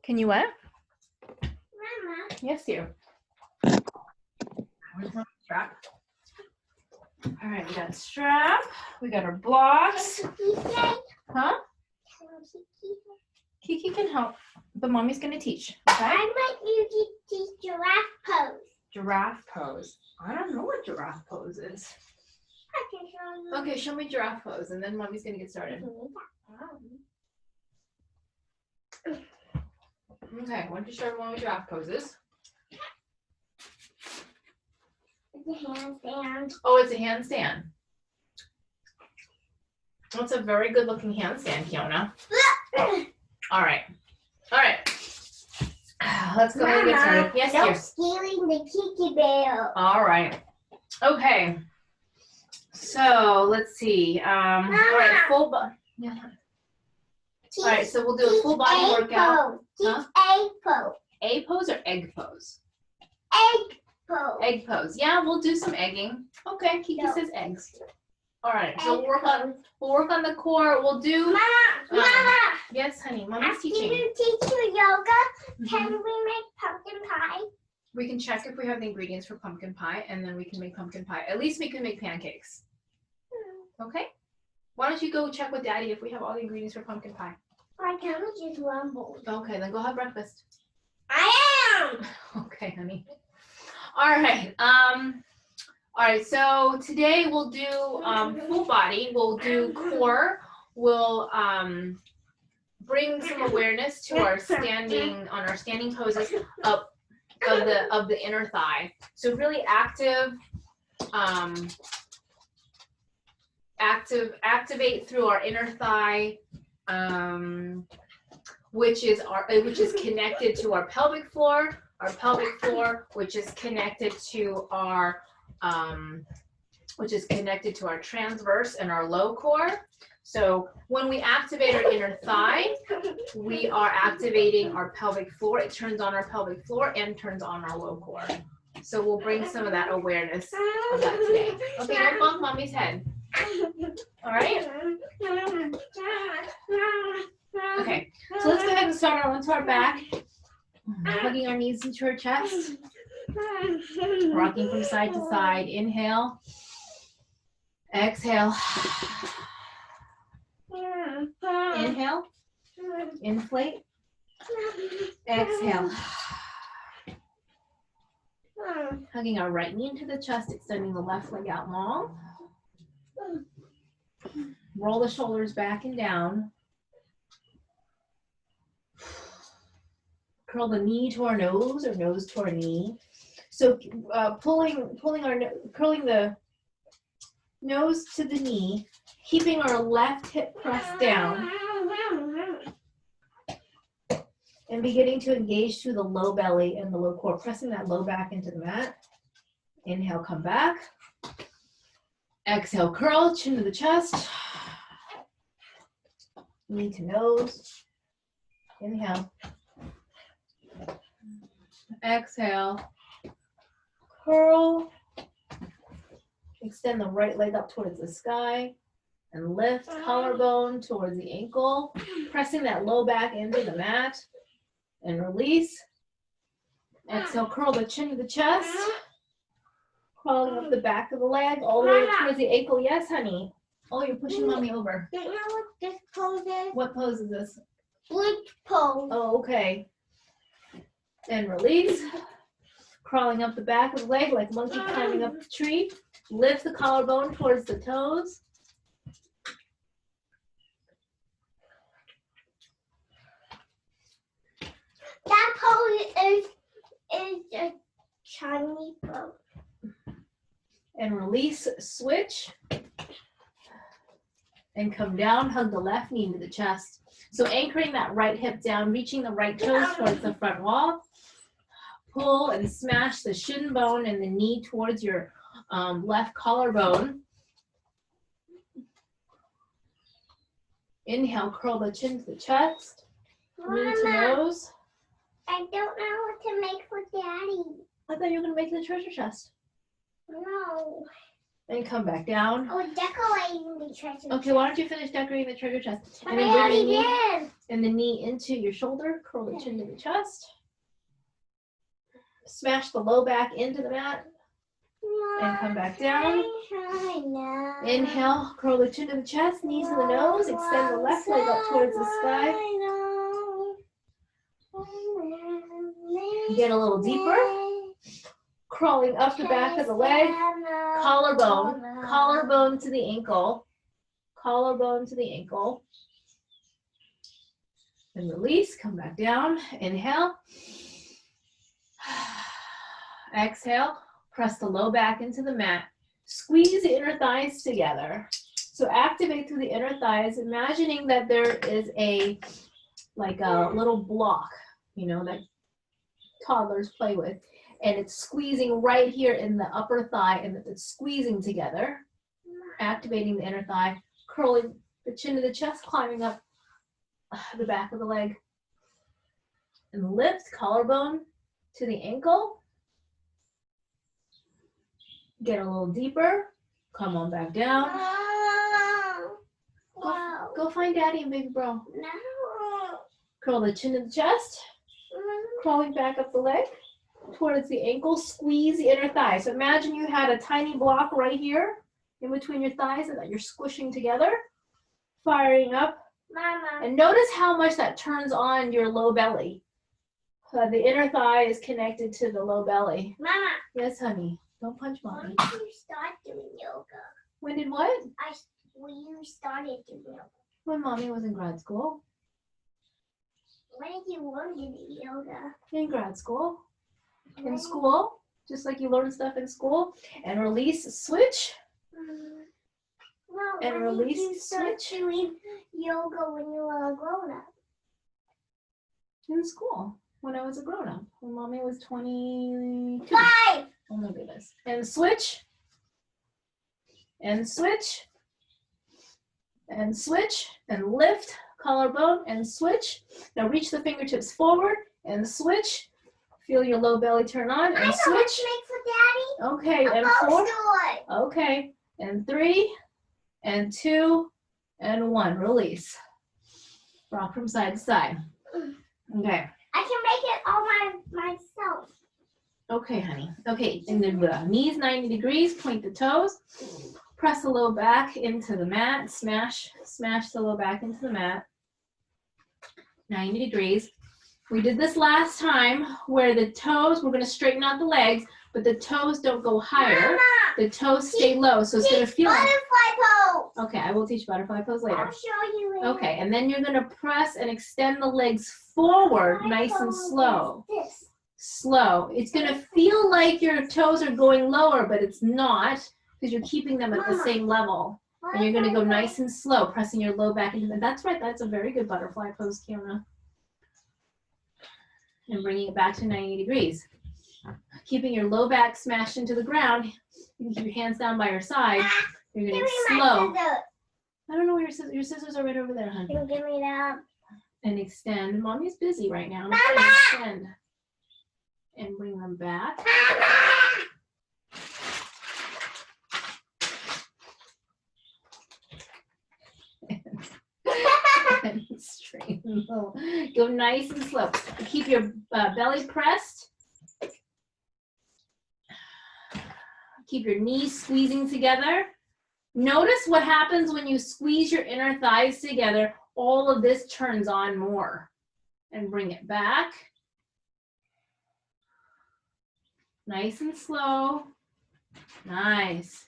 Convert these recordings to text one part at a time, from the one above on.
Can you what? Mama. Yes, dear. Where's my strap? All right, we got a strap. We got our blocks. Huh? Kiki can help, but mommy's gonna teach. Okay? I want you to teach giraffe pose. Giraffe pose. I don't know what giraffe pose is. I can show you. Okay, show me giraffe pose, and then mommy's gonna get started. Okay, why don't you show everyone what giraffe pose is? It's a handstand. Oh, it's a handstand. That's a very good looking handstand, Kiona. All right. All right. Let's go ahead and get started. Yes, don't dear. stealing the Kiki Bear. All right. Okay. So let's see. All right, full body. Yeah. All right, so we'll do a full body workout. Teach Huh? egg pose. A pose or egg pose? Egg pose. Egg pose. Yeah, we'll do some egging. Okay, Kiki No. says eggs. All right, so Egg we'll work on the core. We'll do. Mama. Yes, honey. Mommy's After teaching. you teach you yoga, Mhm. can we make pumpkin pie? We can check if we have the ingredients for pumpkin pie, and then we can make pumpkin pie. At least we can make pancakes. Okay? Why don't you go check with Daddy if we have all the ingredients for pumpkin pie? I kind of just rumbled. Okay, then go have breakfast. I am. Okay, honey. All right, so today we'll do full body. We'll do core. We'll bring some awareness to our standing poses up of the inner thigh. So really activate through our inner thigh, which is connected to our pelvic floor, which is connected to our transverse and our low core. So when we activate our inner thigh, we are activating our pelvic floor. It turns on our pelvic floor and turns on our low core. So we'll bring some of that awareness of that today. Okay, don't bump mommy's head. All right? Okay, so let's go ahead and start onto our back. Hugging our knees into our chest. Rocking from side to side. Inhale. Exhale. Inhale. Inflate. Exhale. Hugging our right knee into the chest, extending the left leg out long. Roll the shoulders back and down. Curl the knee to our nose or nose to our knee. So curling the nose to the knee, keeping our left hip pressed down, and beginning to engage through the low belly and the low core, pressing that low back into the mat. Inhale, come back. Exhale, curl, chin to the chest. Knee to nose. Inhale. Exhale. Curl. Extend the right leg up towards the sky. And lift collarbone towards the ankle. Pressing that low back into the mat. And release. Exhale, curl the chin to the chest. Crawling up the back of the leg, all the way towards the ankle. Yes, honey. Oh, you're pushing mommy over. Do you know what this pose is? What pose is this? Bridge pose. Oh, okay. And release. Crawling up the back of the leg like monkey climbing up the tree. Lift the collarbone towards the toes. That pose is a Chinese pose. And release, switch. And come down, hug the left knee into the chest. So anchoring that right hip down, reaching the right toes towards the front wall. Pull and smash the shin bone and the knee towards your left collarbone. Inhale, curl the chin to the chest. Knee to Mama, nose. I don't know what to make for Daddy. I thought you were going to make the treasure chest. No. And come back down. Oh, decorating the treasure. Okay, why don't you finish decorating the treasure chest? But And I then bring already your knee did. and the knee into your shoulder, curl the chin to the chest. Smash the low back into the mat and come back down. Inhale, curl the chin to the chest, knees to the nose, extend the left leg up towards the sky. Get a little deeper. Crawling up the back of the leg, collarbone to the ankle, collarbone to the ankle. And release, come back down, inhale. Exhale, press the low back into the mat. Squeeze the inner thighs together. So activate through the inner thighs, imagining that there is like a little block, you know, that toddlers play with. And it's squeezing right here in the upper thigh, and it's squeezing together, activating the inner thigh, curling the chin to the chest, climbing up the back of the leg. And lift, collarbone to the ankle. Get a little deeper. Come on back down. Go find daddy and baby bro. No. Curl the chin to the chest, crawling back up the leg towards the ankle, squeeze the inner thigh. So imagine you had a tiny block right here in between your thighs and that you're squishing together, firing up. Mama. And notice how much that turns on your low belly. The inner thigh is connected to the low belly. Mama. Yes, honey. Don't punch When mommy. did you start doing yoga? When did what? When you started doing yoga. When mommy was in grad school. When did you learn to do yoga? In grad school. In school. Just like you learn stuff in school. And release, switch. Well, And when release, did you start switch. doing yoga when you were a grown up? In school. When I was a grown up. When mommy was 22. 5. Oh my goodness. And switch. And switch. And switch. And lift. Collarbone. And switch. Now reach the fingertips forward. And switch. Feel your low belly turn on. And I know switch. what to make for Daddy. Okay. And I'm 4. good. Okay. And 3. And 2. And 1. Release. Rock from side to side. Okay. I can make it all myself. Okay, honey. Okay, and then knees 90 degrees, point the toes. Press the low back into the mat. Smash the low back into the mat. 90 degrees. We did this last time where the toes, we're going to straighten out the legs, but the toes don't go higher. Mama, The toes stay low, so it's going to feel like... butterfly pose. Okay, I will teach butterfly pose later. I'll show you later. Okay, and then you're going to press and extend the legs forward, nice and slow. This. Slow. It's going to feel like your toes are going lower, but it's not because you're keeping them at the same level. And you're going to go nice and slow, pressing your low back into them. That's right. That's a very good butterfly pose, Kiona. And bringing it back to 90 degrees. Keeping your low back smashed into the ground. You can keep your hands down by your side. You're going Give to me slow. my scissors. I don't know where your scissors are right over there, honey. Can you give me that? And extend. Mommy's busy right now. Mama! Extend. And bring them back. And straighten. Go nice and slow. Keep your belly pressed. Keep your knees squeezing together. Notice what happens when you squeeze your inner thighs together. All of this turns on more. And bring it back. Nice and slow. Nice.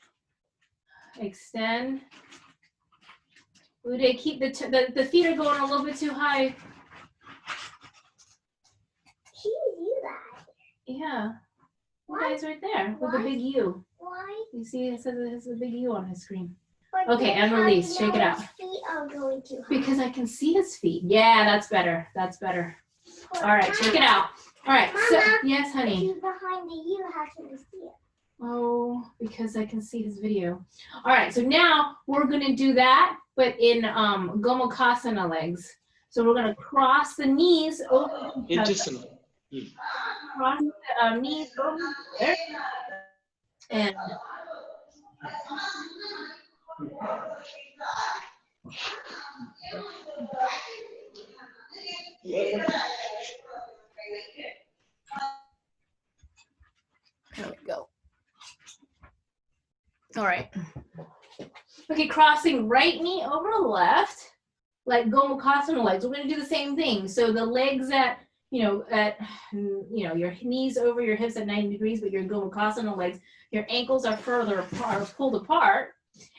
Extend. Uday, keep the feet are going a little bit too high. She do that. Yeah. Why? Uday's right there with a Why? big U. Why? You see, it says it has a big U on his screen. But Okay, then and how release. do you Shake it know out. his feet are going too high? Because I can see his feet. Yeah, that's better. That's better. All right, check it out. All right, so, Mama, yes, honey. He's behind the U. How can you see it? Oh, because I can see his video. All right, so now we're gonna do that, but in Gomukhasana legs. So we're gonna cross the knees over each other. Cross the knees over there. And There we go. All right. Okay, crossing right knee over left, like Gomukhasana legs. We're going to do the same thing. So the legs at your knees over your hips at 90 degrees, but your Gomukhasana legs, your ankles are further apart, pulled apart.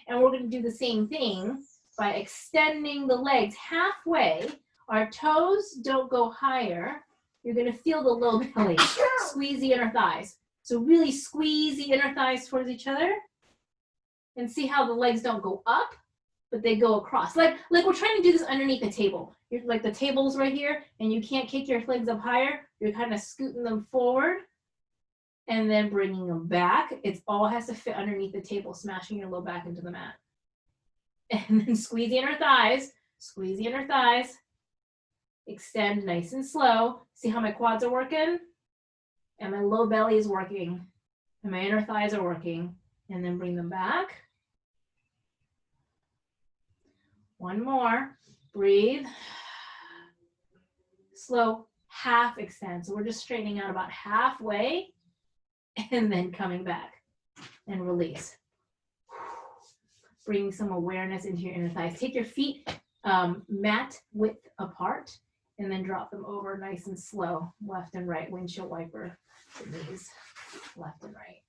And we're going to do the same thing by extending the legs halfway. Our toes don't go higher. You're going to feel the low belly. Squeeze the inner thighs. So really squeeze the inner thighs towards each other. And see how the legs don't go up, but they go across. Like we're trying to do this underneath the table. You're like the table's right here, and you can't kick your legs up higher. You're kind of scooting them forward and then bringing them back. It all has to fit underneath the table, smashing your low back into the mat. And then squeeze the inner thighs, squeeze the inner thighs. Extend nice and slow. See how my quads are working? And my low belly is working. And my inner thighs are working. And then bring them back. One more. Breathe. Slow half extend. So we're just straightening out about halfway and then coming back and release. Bringing some awareness into your inner thighs. Take your feet mat width apart and then drop them over nice and slow. Left and right. Windshield wiper the knees. Left and right.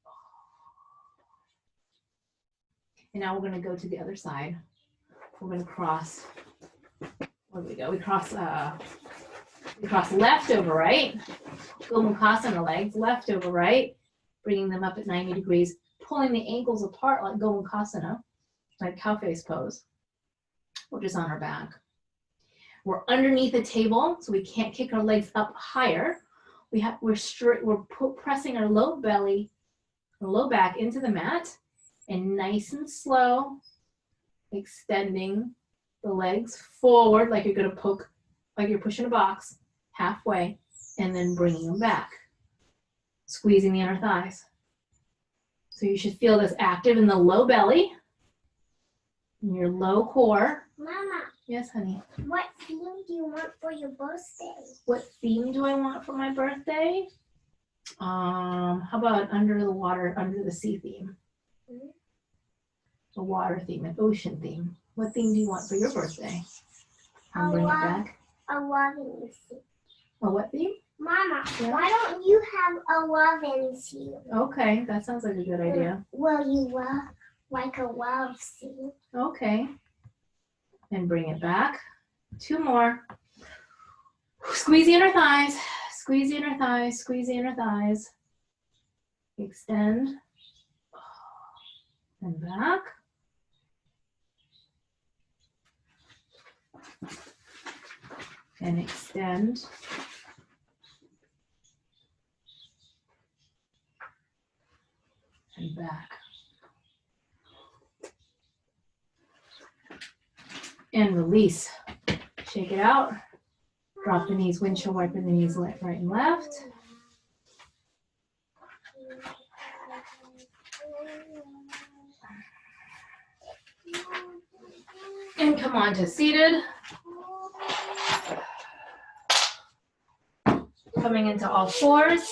And now we're going to go to the other side. We're going to cross. Where do we go? We cross left over right. Gomukhasana legs, left over right. Bringing them up at 90 degrees. Pulling the ankles apart like Gomukhasana, like cow face pose. We're just on our back. We're underneath the table, so we can't kick our legs up higher. We're pressing our low belly, our low back into the mat. And nice and slow, extending the legs forward like you're going to poke, like you're pushing a box halfway, and then bringing them back. Squeezing the inner thighs. So you should feel this active in the low belly, in your low core. Mama. Yes, honey. What theme do you want for your birthday? What theme do I want for my birthday? How about under the water, under the sea theme? A water theme, an ocean theme. What theme do you want for your birthday? I'll bring it back. A loving theme. A what theme? Mama, Yeah. why don't you have a loving theme? Okay, that sounds like a good idea. Well, you love like a love theme. Okay. And bring it back. Two more. Squeeze the inner thighs. Squeeze the inner thighs. Squeeze the inner thighs. Extend. And back. And extend. And back. And release. Shake it out. Drop the knees, windshield wiper the knees right and left. And come on to seated. Coming into all fours.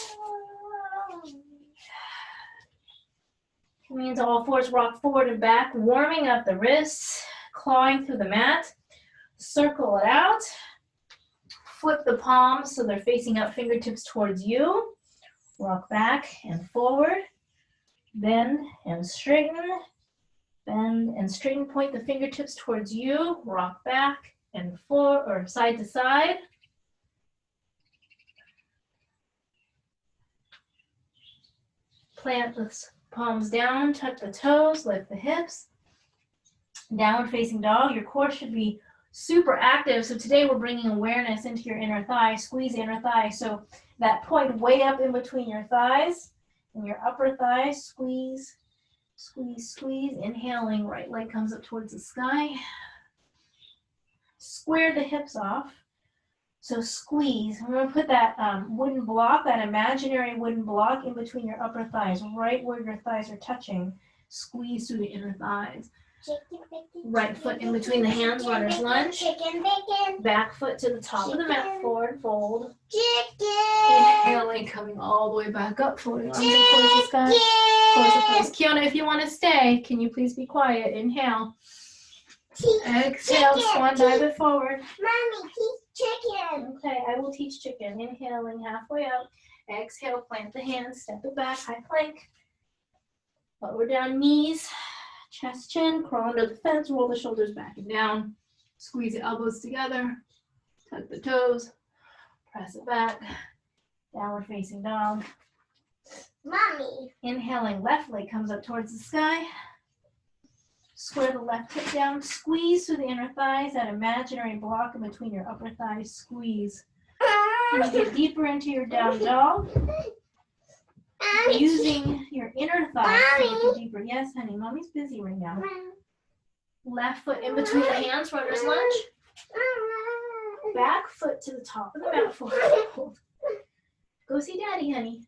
Coming into all fours, rock forward and back, warming up the wrists, clawing through the mat. Circle it out. Flip the palms so they're facing up, fingertips towards you. Rock back and forward. Bend and straighten. Bend and straighten, point the fingertips towards you. Rock back and forward or side to side. Plant the palms down, tuck the toes, lift the hips. Downward facing dog. Your core should be super active. So today we're bringing awareness into your inner thigh. Squeeze the inner thigh. So that point way up in between your thighs and your upper thigh. Squeeze, squeeze, squeeze. Inhaling, right leg comes up towards the sky. Square the hips off. So squeeze. I'm going to put that wooden block, that imaginary wooden block in between your upper thighs, right where your thighs are touching. Squeeze through the inner thighs. Chicken bacon. Right foot in between the hands, runner's lunge. Chicken bacon. Back foot to the top of the mat, forward fold. Chicken. Inhaling, coming all the way back up, floating arms up towards the sky. Close the pose. Kiona, if you want to stay, can you please be quiet? Inhale. Exhale, swan dive it forward. Mommy, teach chicken. Okay, I will teach chicken. Inhaling halfway up. Exhale, plant the hands, step it back, high plank. Lower down knees, chest, chin, crawl under the fence, roll the shoulders back and down. Squeeze the elbows together, tuck the toes, press it back. Downward facing dog. Mommy. Inhaling, left leg comes up towards the sky. Square the left hip down, squeeze through the inner thighs, that imaginary block in between your upper thighs, squeeze. Can you get deeper into your down dog? Using your inner thighs to make it deeper. Yes, honey, mommy's busy right now. Left foot in between the hands, runner's lunge. Back foot to the top of the mat, forward fold. Go see daddy, honey.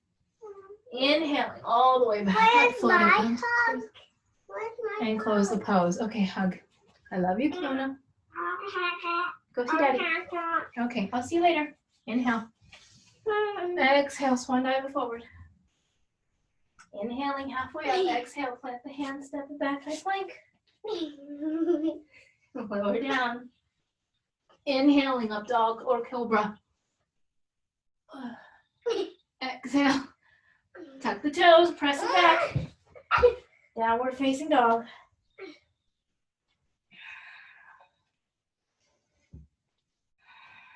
Inhaling all the way back up, Where's floating my arms. hug? Where's my And close the pose. Okay, hug. I love you, Kiona. Go see daddy. Okay, I'll see you later. Inhale. Exhale, swan dive it forward. Inhaling halfway up. Exhale, plant the hands, step it back, high plank. Lower down. Inhaling up dog or cobra. Exhale. Tuck the toes, press it back. Downward facing dog.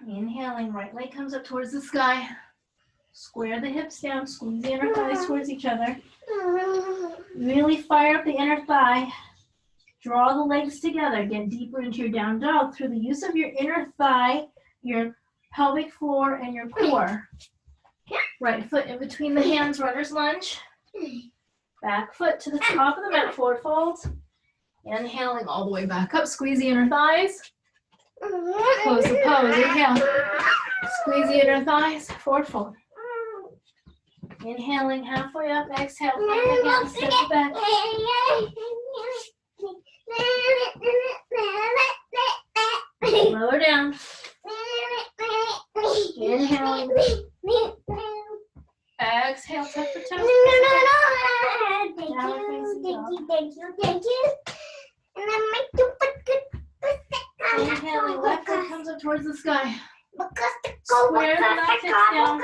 Inhaling, right leg comes up towards the sky. Square the hips down, squeeze the inner thighs towards each other. Really fire up the inner thigh. Draw the legs together. Get deeper into your down dog through the use of your inner thigh, your pelvic floor, and your core. Right foot in between the hands, runner's lunge. Back foot to the top of the mat, forward fold. Inhaling all the way back up. Squeeze the inner thighs. Close the pose. Inhale. Squeeze the inner thighs. Forward fold. Inhaling halfway up. Exhale. Plant the hands. Step it back. Lower down. Inhaling. Exhale. Tuck the toes. Thank you. And I make you put good. Inhaling. Left leg comes up towards the sky. Square the left hips down.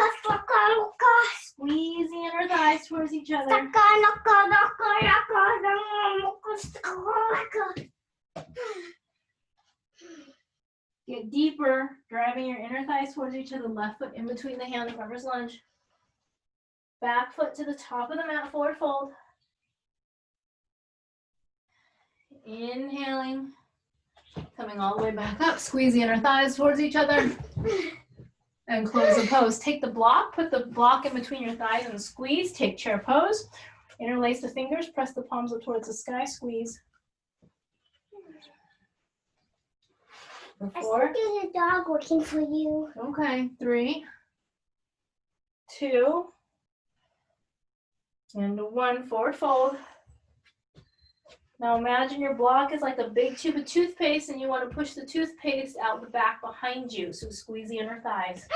Squeeze the inner thighs towards each other. Get deeper, driving your inner thighs towards each other. Left foot in between the hands, runner's lunge. Back foot to the top of the mat, forward fold. Inhaling, coming all the way back up. Squeeze the inner thighs towards each other. And close the pose. Take the block, put the block in between your thighs and squeeze. Take chair pose. Interlace the fingers, press the palms up towards the sky, squeeze. I 4. see there's a dog looking for you. Okay, 3, 2, and 1. Forward fold. Now imagine your block is like a big tube of toothpaste and you want to push the toothpaste out the back behind you. So squeeze the inner thighs.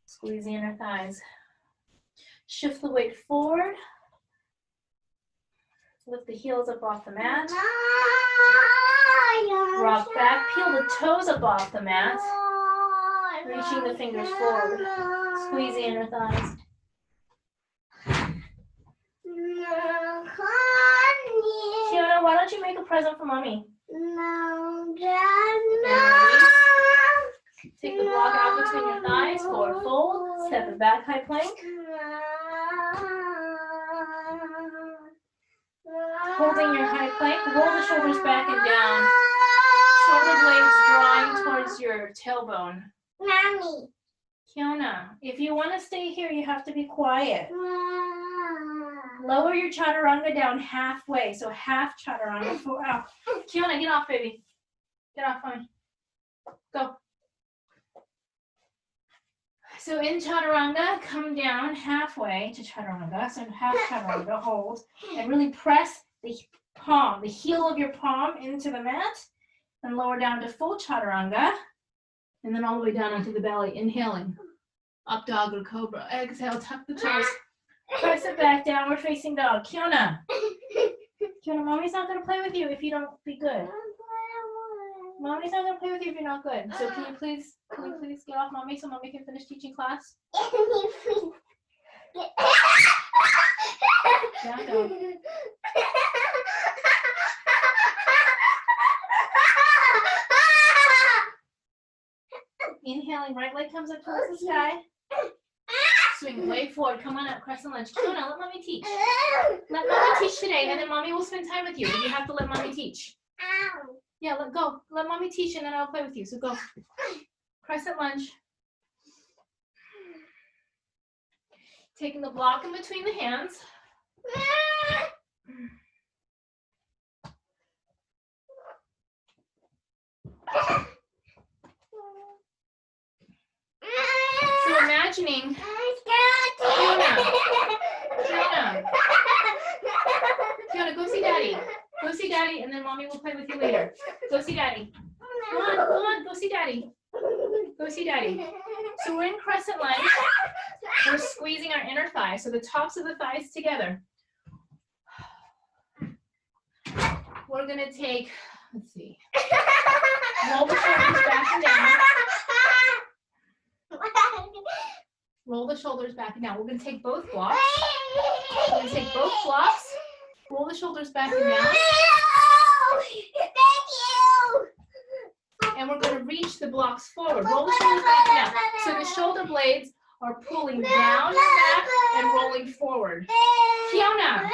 Squeeze the inner thighs. Shift the weight forward. Lift the heels up off the mat. Rock back. Peel the toes up off the mat. Reaching the fingers forward. Squeeze the inner thighs. Kiona, why don't you make a present for mommy? No, Take the block out between your thighs, forward fold, step it back, high plank. Holding your high plank, roll the shoulders back and down. Shoulder blades drawing towards your tailbone. Mommy. Kiona, if you want to stay here, you have to be quiet. Lower your chaturanga down halfway, so half chaturanga. Out. Kiona, get off, baby. Get off, honey. Go. So in chaturanga, come down halfway to chaturanga. So half chaturanga, hold, and really press the palm, the heel of your palm into the mat, and lower down to full chaturanga. And then all the way down onto the belly, inhaling. Up dog or cobra. Exhale, tuck the toes. Press it back, downward facing dog. Kiona. Kiona, mommy's not gonna play with you if you don't be good. Mommy's not gonna play with you if you're not good. So can you please get off mommy so mommy can finish teaching class? Down dog. Inhaling, right leg comes up towards the sky. Swing way forward. Come on up, crescent lunge. Kiona, let mommy teach. Let mommy teach today, and then mommy will spend time with you. But you have to let mommy teach. Yeah, let go. Let mommy teach, and then I'll play with you. So go. Crescent lunge. Taking the block in between the hands. So imagining, Kiona, go see daddy. Go see daddy, and then mommy will play with you later. Go see daddy. Come on, go see daddy. Go see daddy. So we're in crescent lunge. We're squeezing our inner thighs, so the tops of the thighs together. We're gonna take, let's see, roll the shoulders back and down. Roll the shoulders back and down. We're gonna take both blocks. We're gonna take both blocks. Roll the shoulders back and down. And we're gonna reach the blocks forward. Roll the shoulders back and down. So the shoulder blades are pulling down your back and rolling forward. Kiona,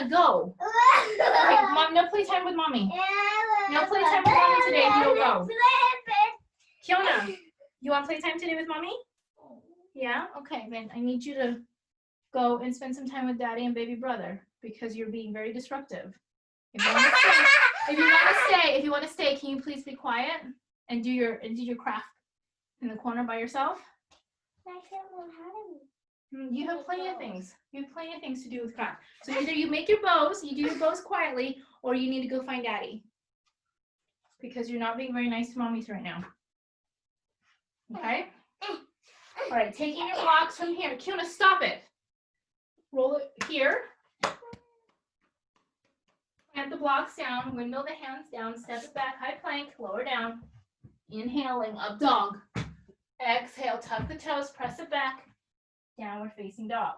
go. Okay, mom, no playtime with mommy. No playtime with mommy today. No go. Kiona, you want playtime today with mommy? Yeah? Okay, then I need you to go and spend some time with daddy and baby brother because you're being very disruptive. If you want to stay, can you please be quiet and do your craft in the corner by yourself? You have plenty of things. You have plenty of things to do with craft. So either you make your bows, you do your bows quietly, or you need to go find daddy. Because you're not being very nice to mommies right now. Okay? All right, taking your blocks from here. Kiona, stop it. Roll it here. Plant the blocks down, windmill the hands down, step it back, high plank, lower down. Inhaling, up dog. Exhale, tuck the toes, press it back. Downward facing dog.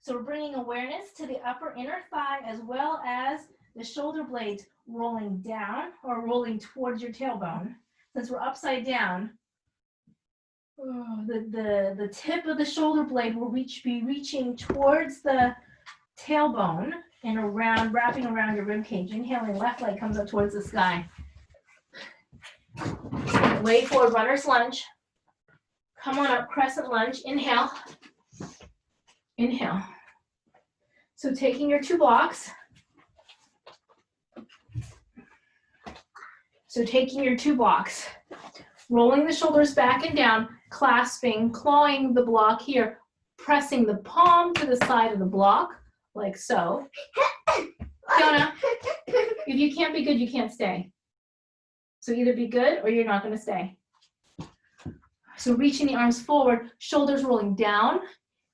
So we're bringing awareness to the upper inner thigh as well as the shoulder blades rolling down or rolling towards your tailbone. Since we're upside down, the tip of the shoulder blade will be reaching towards the tailbone and around, wrapping around your rib cage. Inhaling, left leg comes up towards the sky. Way forward, runner's lunge. Come on up, crescent lunge. Inhale. Inhale. So taking your two blocks. Rolling the shoulders back and down, clasping, clawing the block here, pressing the palm to the side of the block, like so. Kiona, if you can't be good, you can't stay. So either be good or you're not going to stay. So reaching the arms forward, shoulders rolling down,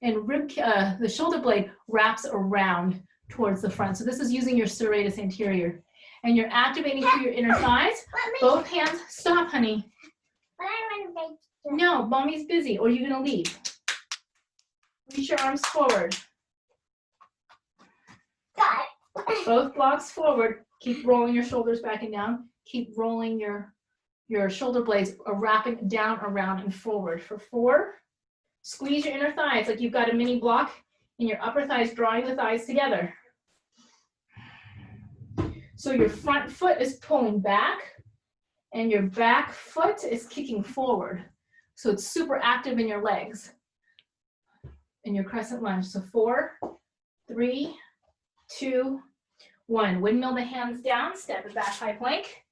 and the shoulder blade wraps around towards the front. So this is using your serratus anterior. And you're activating through your inner thighs. Both hands, stop, honey. No, mommy's busy, or you're going to leave. Reach your arms forward. Both blocks forward. Keep rolling your shoulders back and down. Keep rolling your shoulder blades wrapping down, around, and forward. For 4, squeeze your inner thighs like you've got a mini block in your upper thighs, drawing the thighs together. So your front foot is pulling back, and your back foot is kicking forward. So it's super active in your legs. In your crescent lunge. So 4, 3, 2, 1. Windmill the hands down, step it back, high plank.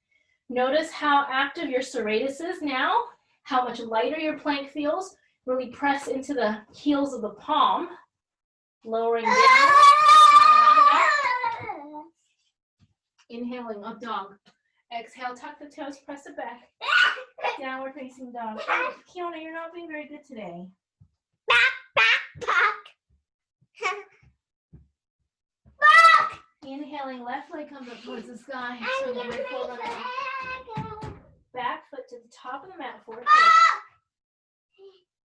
Notice how active your serratus is now, how much lighter your plank feels. Really press into the heels of the palm. Lowering down. Inhaling, up dog. Exhale, tuck the toes, press it back. Downward facing dog. Kiona, you're not being very good today. Inhaling, left leg comes up towards the sky. So the right foot on the back foot to the top of the mat, forward foot.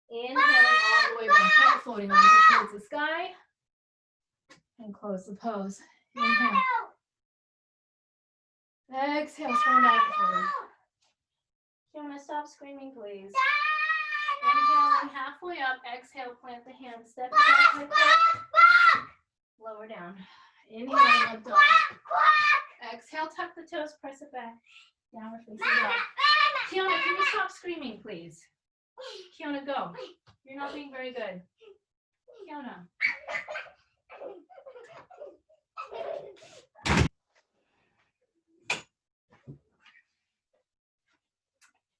Inhaling all the way back, front floating arms up towards the sky. And close the pose. Inhale. Exhale, swan dive forward. Kiona, stop screaming, please. Inhaling halfway up. Exhale, plant the hands. Step back, hip back. Lower down. Inhaling, up dog. Exhale, tuck the toes, press it back. Downward facing dog. Kiona, can you stop screaming, please? Kiona, go. You're not being very good. Kiona.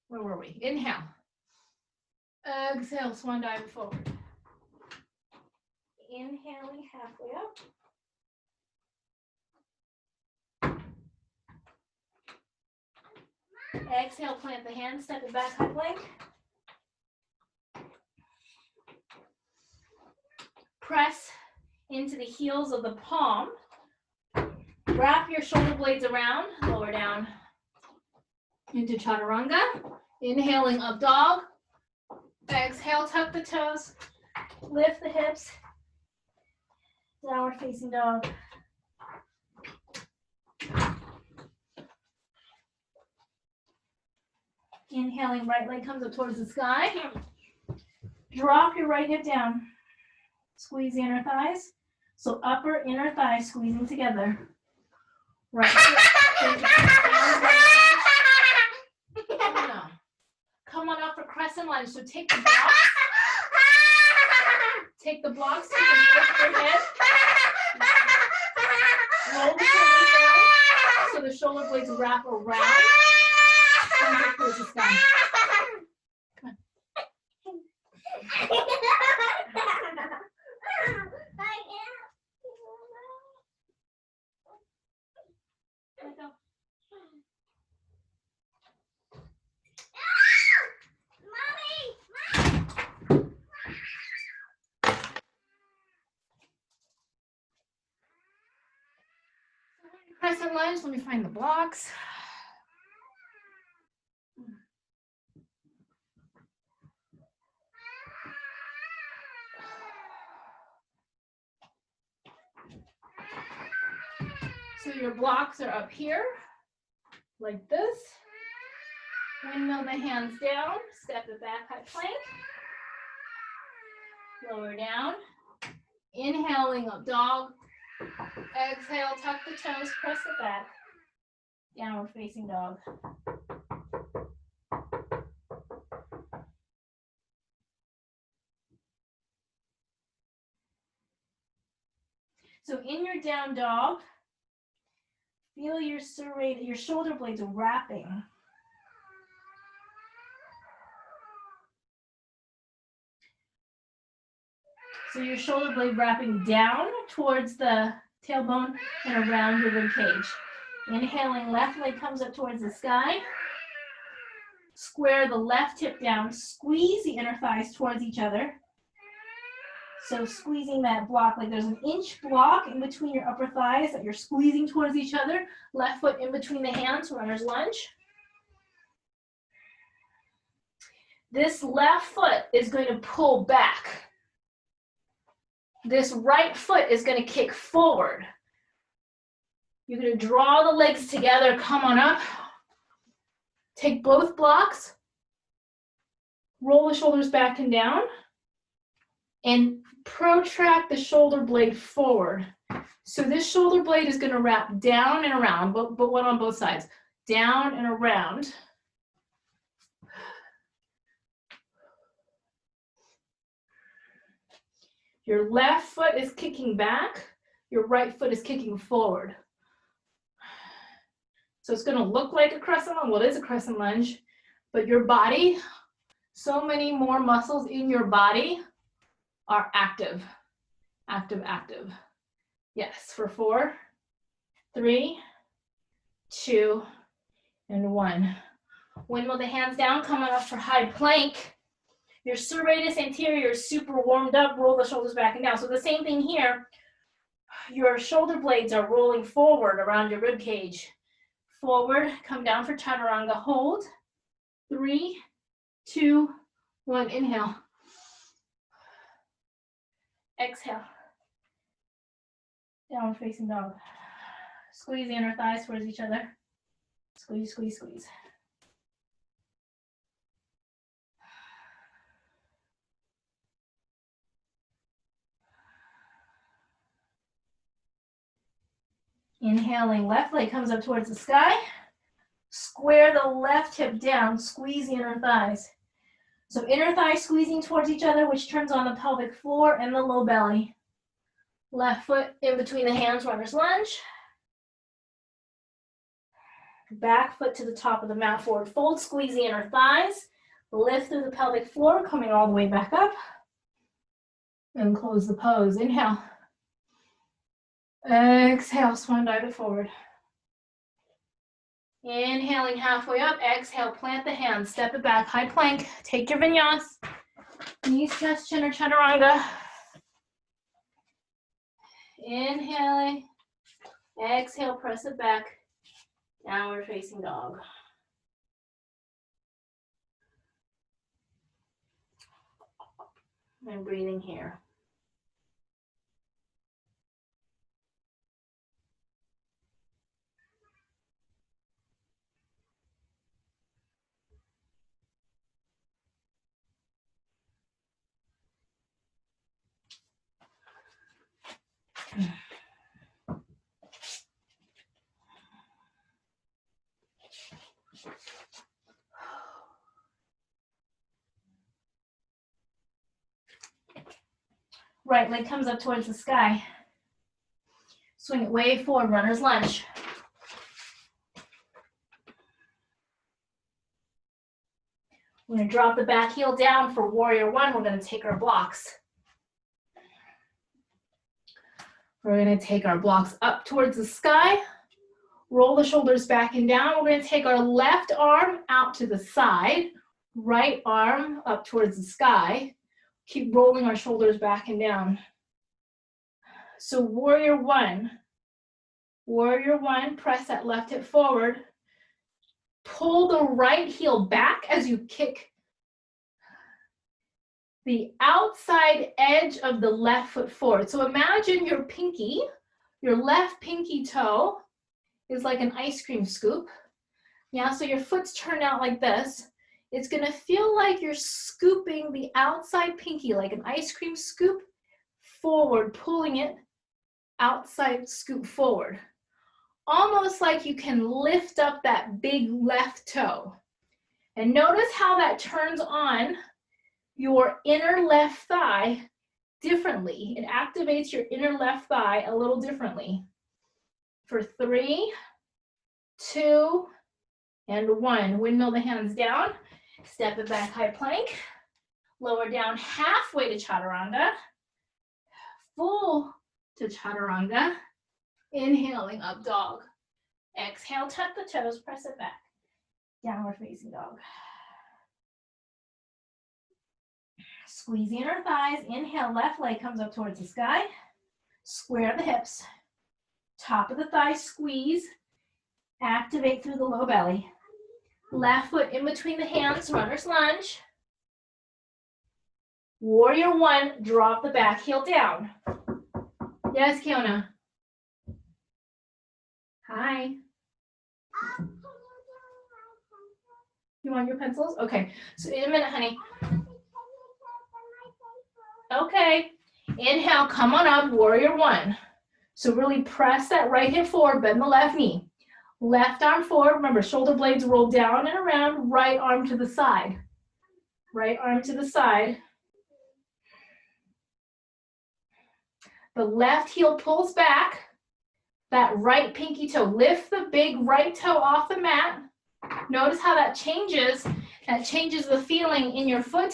Where were we? Inhale. Exhale, swan dive forward. Inhaling halfway up. Exhale, plant the hands, step it back, high plank. Press into the heels of the palm. Wrap your shoulder blades around, lower down into chaturanga. Inhaling, up dog. Exhale, tuck the toes, lift the hips. Downward facing dog. Inhaling, right leg comes up towards the sky. Drop your right hip down. Squeeze the inner thighs. So upper, inner thighs squeezing together. Right foot. Come on up for crescent lunge. So take the blocks. Take the blocks, take them over your head. Roll the shoulders down so the shoulder blades wrap around. Hands up towards the sky. Come on. Let go. Crescent lunge, let me find the blocks. So your blocks are up here, like this. Windmill the hands down, step it back, high plank. Lower down. Inhaling, up dog. Exhale, tuck the toes, press it back. Downward facing dog. So in your down dog, feel your shoulder blades wrapping. So your shoulder blade wrapping down towards the tailbone and around your rib cage. Inhaling, left leg comes up towards the sky. Square the left hip down, squeeze the inner thighs towards each other. So squeezing that block, like there's an inch block in between your upper thighs that you're squeezing towards each other. Left foot in between the hands, runner's lunge. This left foot is going to pull back. This right foot is going to kick forward. You're going to draw the legs together, come on up. Take both blocks, roll the shoulders back and down, and protract the shoulder blade forward. So this shoulder blade is going to wrap down and around, but one on both sides. Down and around. Your left foot is kicking back, your right foot is kicking forward. So it's going to look like a crescent lunge. Well, it is a crescent lunge, but your body, so many more muscles in your body are active. Active, active. Yes, for 4, 3, 2, and 1. Windmill the hands down, coming up for high plank. Your serratus anterior is super warmed up, roll the shoulders back and down. So the same thing here, your shoulder blades are rolling forward around your rib cage. Forward, come down for chaturanga, hold. 3, 2, 1, inhale. Exhale. Downward facing dog. Squeeze the inner thighs towards each other. Squeeze, squeeze, squeeze. Inhaling, left leg comes up towards the sky. Square the left hip down, squeeze the inner thighs. So inner thighs squeezing towards each other, which turns on the pelvic floor and the low belly. Left foot in between the hands, runner's lunge. Back foot to the top of the mat, forward fold, squeeze the inner thighs. Lift through the pelvic floor, coming all the way back up. And close the pose. Inhale. Exhale, swan dive it forward. Inhaling halfway up, exhale, plant the hands, step it back, high plank, take your vinyas. Knees, chest, chin, or chaturanga. Inhaling, exhale, press it back, downward facing dog. And breathing here. Right leg comes up towards the sky. Swing it way forward, runner's lunge. We're going to drop the back heel down for warrior one. We're going to take our blocks. We're going to take our blocks up towards the sky. Roll the shoulders back and down. We're going to take our left arm out to the side. Right arm up towards the sky. Keep rolling our shoulders back and down. So warrior one, press that left hip forward. Pull the right heel back as you kick the outside edge of the left foot forward. So imagine your pinky, your left pinky toe is like an ice cream scoop. Yeah, so your foot's turned out like this. It's gonna feel like you're scooping the outside pinky like an ice cream scoop forward, pulling it outside scoop forward. Almost like you can lift up that big left toe. And notice how that turns on your inner left thigh differently. It activates your inner left thigh a little differently. For 3, 2, and 1. Windmill the hands down. Step it back, high plank. Lower down halfway to chaturanga. Full to chaturanga. Inhaling up dog. Exhale, tuck the toes, press it back. Downward facing dog. Squeeze the inner thighs. Inhale, left leg comes up towards the sky. Square the hips. Top of the thighs squeeze. Activate through the low belly. Left foot in between the hands, runner's lunge. Warrior one, drop the back heel down. Yes, Kiona. Hi. You want your pencils? Okay, so in a minute, honey. Okay, inhale, come on up, warrior one. So really press that right hip forward, bend the left knee. Left arm forward, remember shoulder blades roll down and around, right arm to the side. Right arm to the side. The left heel pulls back. That right pinky toe, lift the big right toe off the mat. Notice how that changes the feeling in your foot.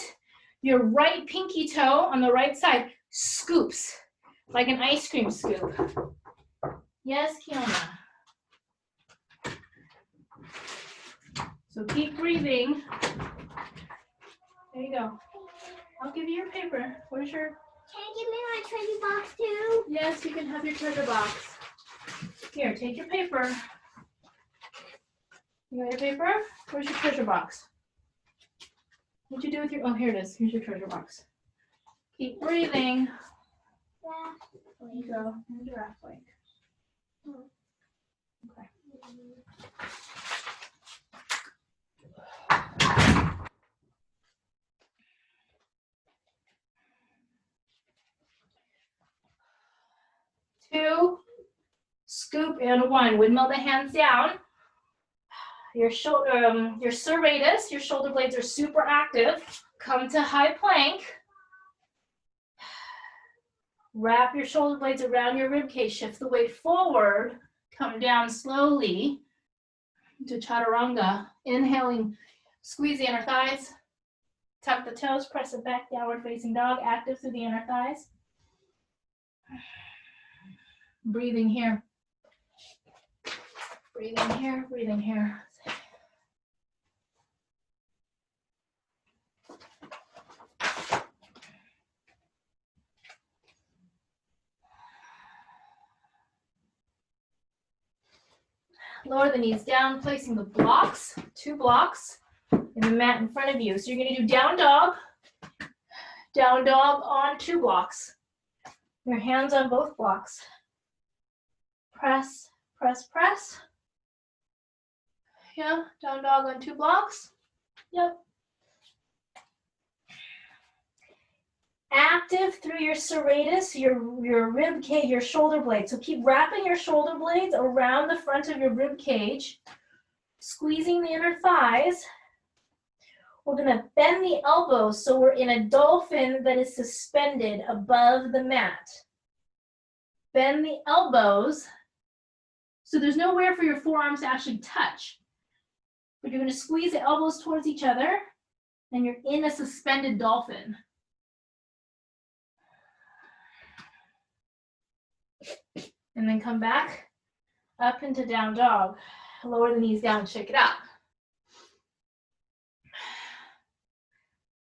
Your right pinky toe on the right side scoops. like an ice cream scoop. Yes, Kiona. So keep breathing. There you go. I'll give you your paper. Where's your? Can you give me my treasure box too? Yes, you can have your treasure box. Here, take your paper. You got your paper? Where's your treasure box? What'd you do with your, oh, here it is. Here's your treasure box. Keep breathing. Yeah. There you go. And giraffe blank. Okay. Two, scoop, and one. Windmill the hands down. Your shoulder, your serratus, your shoulder blades are super active. Come to high plank. Wrap your shoulder blades around your rib cage. Shift the weight forward. Come down slowly to chaturanga. Inhaling, squeeze the inner thighs. Tuck the toes, press it back, downward facing dog, active through the inner thighs. Breathing here. Breathing here, breathing here. Lower the knees down, placing the blocks, 2 blocks in the mat in front of you. So you're going to do down dog on 2 blocks. Your hands on both blocks. Press, press, press. Yeah, down dog on 2 blocks. Yep. Active through your serratus, your rib cage, your shoulder blades. So keep wrapping your shoulder blades around the front of your rib cage, squeezing the inner thighs. We're gonna bend the elbows so we're in a dolphin that is suspended above the mat. Bend the elbows so there's nowhere for your forearms to actually touch. But you're gonna squeeze the elbows towards each other and you're in a suspended dolphin. And then come back up into down dog. Lower the knees down, shake it out.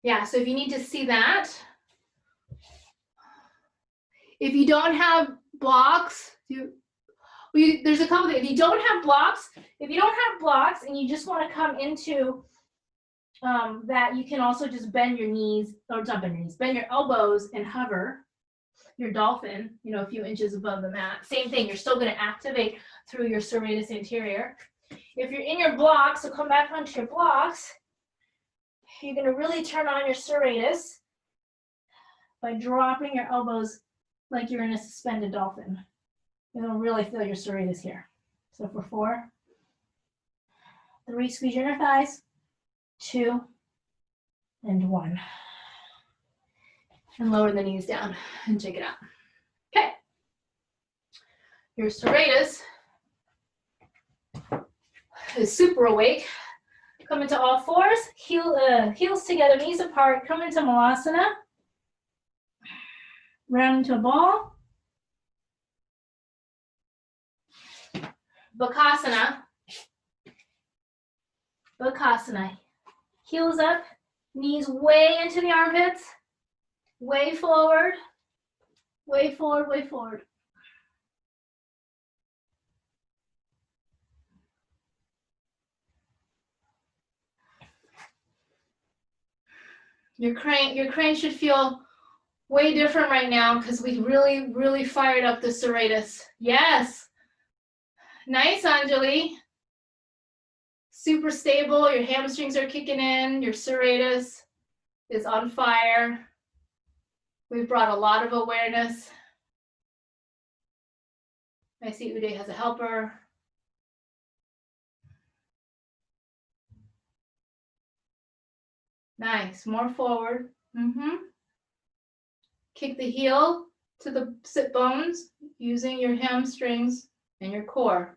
Yeah, so if you need to see that, if you don't have blocks, there's a couple things. If you don't have blocks, and you just want to come into that, you can also just bend your knees, or not bend your knees, bend your elbows and hover your dolphin, a few inches above the mat. Same thing, you're still going to activate through your serratus anterior. If you're in your blocks, so come back onto your blocks, you're going to really turn on your serratus by dropping your elbows like you're in a suspended dolphin. You'll really feel your serratus here. So for 4, 3, squeeze your inner thighs, 2, and 1. And lower the knees down and shake it out. Okay. Your serratus is super awake. Come into all fours, heels together, knees apart, come into Malasana. Round into a ball. Bakasana. Bakasana. Heels up, knees way into the armpits. Way forward, way forward, way forward. Your crane should feel way different right now because we really, really fired up the serratus. Yes. Nice, Anjali. Super stable. Your hamstrings are kicking in. Your serratus is on fire. We've brought a lot of awareness. I see Uday has a helper. Nice, more forward. Kick the heel to the sit bones using your hamstrings and your core.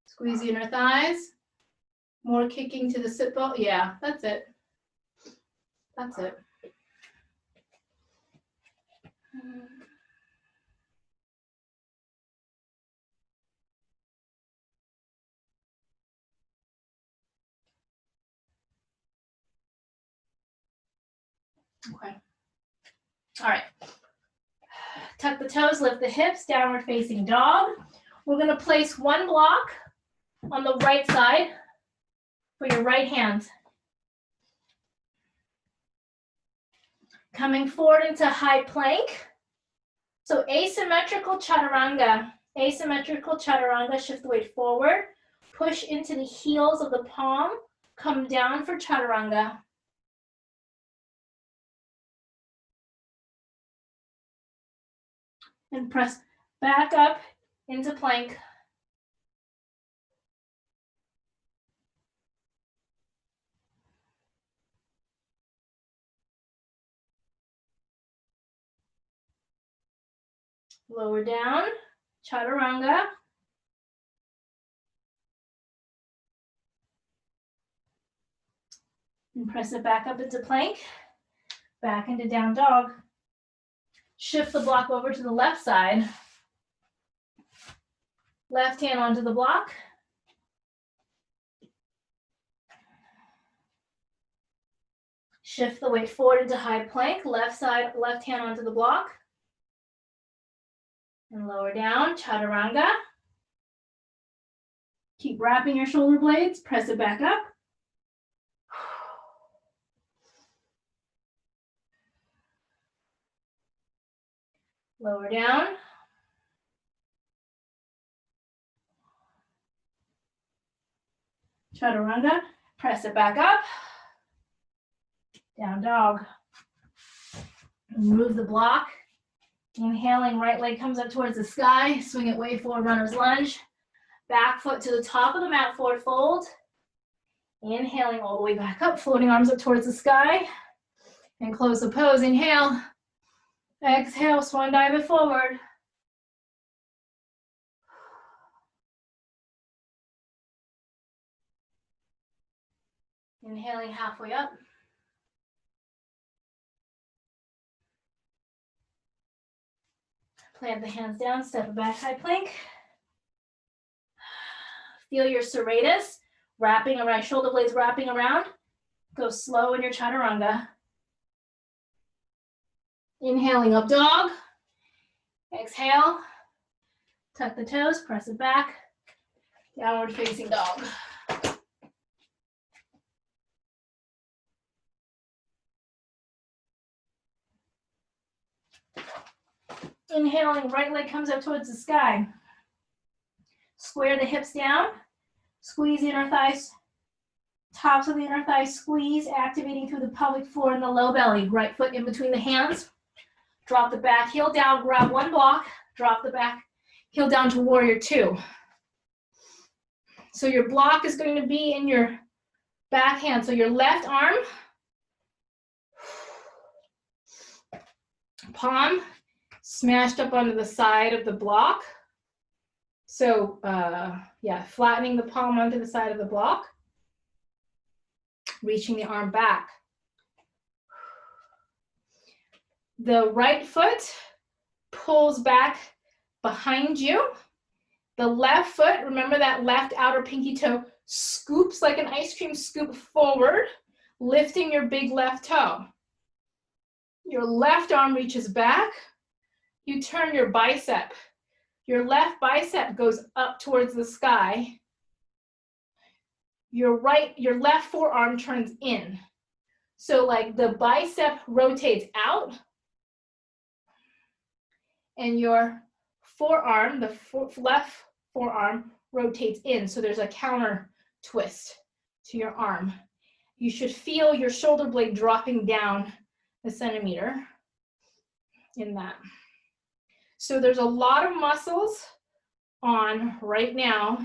Squeeze the inner thighs. More kicking to the sit bone. Yeah, that's it. That's it. Okay. All right. Tuck the toes, lift the hips, downward facing dog. We're going to place one block on the right side for your right hand. Coming forward into high plank. So asymmetrical chaturanga. Asymmetrical chaturanga, shift the weight forward. Push into the heels of the palm. Come down for chaturanga. And press back up into plank. Lower down, chaturanga. And press it back up into plank, back into down dog. Shift the block over to the left side. Left hand onto the block. Shift the weight forward into high plank, left side, left hand onto the block. And lower down, chaturanga. Keep wrapping your shoulder blades, press it back up. Lower down. Chaturanga, press it back up. Down dog. Move the block. Inhaling, right leg comes up towards the sky. Swing it way forward, runner's lunge. Back foot to the top of the mat, forward fold. Inhaling all the way back up, floating arms up towards the sky. And close the pose, inhale. Exhale, swan dive it forward. Inhaling halfway up. Plant the hands down, step it back, high plank. Feel your serratus wrapping around, shoulder blades wrapping around. Go slow in your chaturanga. Inhaling up dog. Exhale. Tuck the toes, press it back. Downward facing dog. Inhaling, right leg comes up towards the sky. Square the hips down. Squeeze the inner thighs. Tops of the inner thighs squeeze, activating through the pelvic floor and the low belly. Right foot in between the hands. Drop the back heel down, grab one block. Drop the back heel down to warrior two. So your block is going to be in your back hand. So your left arm, palm smashed up onto the side of the block. So yeah, flattening the palm onto the side of the block. Reaching the arm back. The right foot pulls back behind you. The left foot, remember that left outer pinky toe, scoops like an ice cream scoop forward, lifting your big left toe. Your left arm reaches back. You turn your bicep. Your left bicep goes up towards the sky. Your left forearm turns in. So like the bicep rotates out and your forearm, the left forearm rotates in. So there's a counter twist to your arm. You should feel your shoulder blade dropping down a centimeter in that. So there's a lot of muscles on right now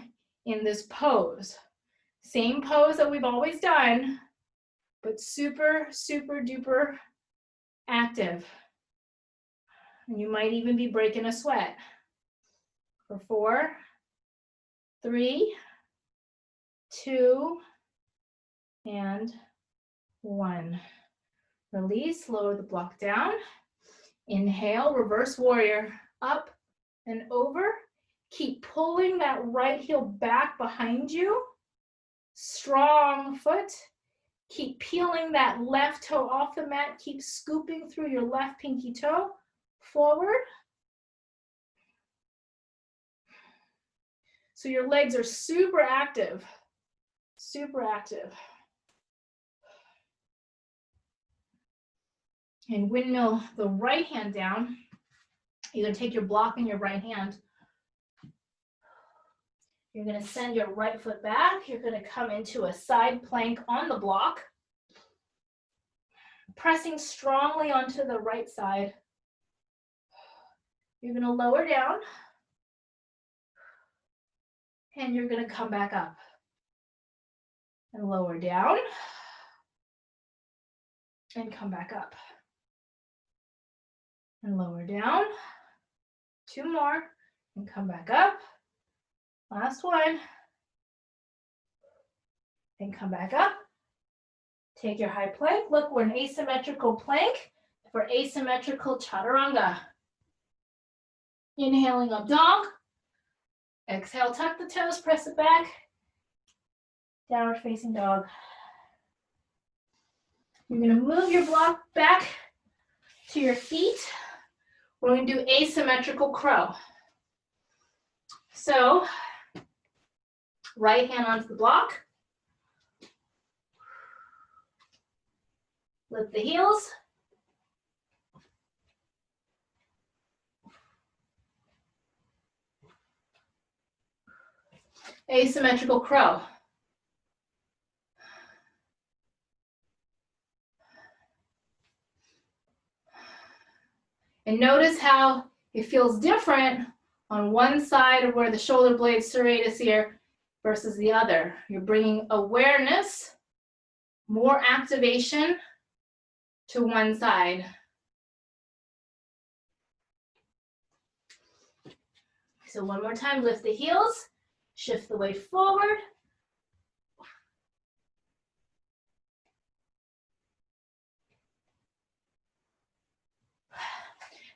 in this pose. Same pose that we've always done, but super, super duper active. And you might even be breaking a sweat. For 4, 3, 2, and 1. Release, lower the block down. Inhale, reverse warrior, up and over. Keep pulling that right heel back behind you. Strong foot. Keep peeling that left toe off the mat. Keep scooping through your left pinky toe forward. So your legs are super active, super active. And windmill the right hand down. You're going to take your block in your right hand. You're going to send your right foot back. You're going to come into a side plank on the block, pressing strongly onto the right side. You're going to lower down, and you're going to come back up. And lower down, and come back up. And lower down. 2 more, and come back up. Last one. And come back up. Take your high plank. Look, we're an asymmetrical plank for asymmetrical chaturanga. Inhaling up dog. Exhale, tuck the toes, press it back. Downward facing dog. You're going to move your block back to your feet. We're going to do asymmetrical crow. So, right hand onto the block. Lift the heels. Asymmetrical crow. And notice how it feels different on one side of where the shoulder blade serratus here versus the other. You're bringing awareness, more activation to one side. So one more time, lift the heels, shift the weight forward.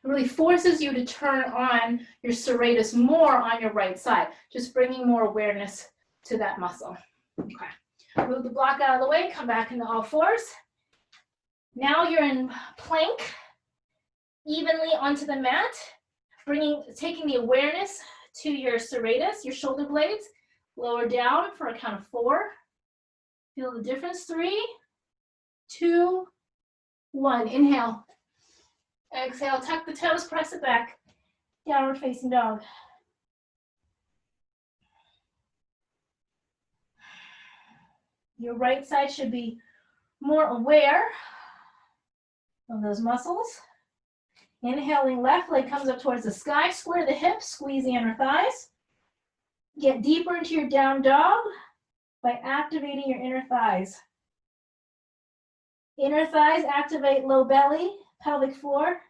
It really forces you to turn on your serratus more on your right side, just bringing more awareness to that muscle. Okay, move the block out of the way, come back into all fours. Now you're in plank, evenly onto the mat, taking the awareness to your serratus, your shoulder blades, lower down for a count of 4. Feel the difference, 3, 2, 1, inhale. Exhale, tuck the toes, press it back. Downward facing dog. Your right side should be more aware of those muscles. Inhaling, left leg comes up towards the sky. Square the hips, squeeze the inner thighs. Get deeper into your down dog by activating your inner thighs. Inner thighs activate low belly, pelvic floor.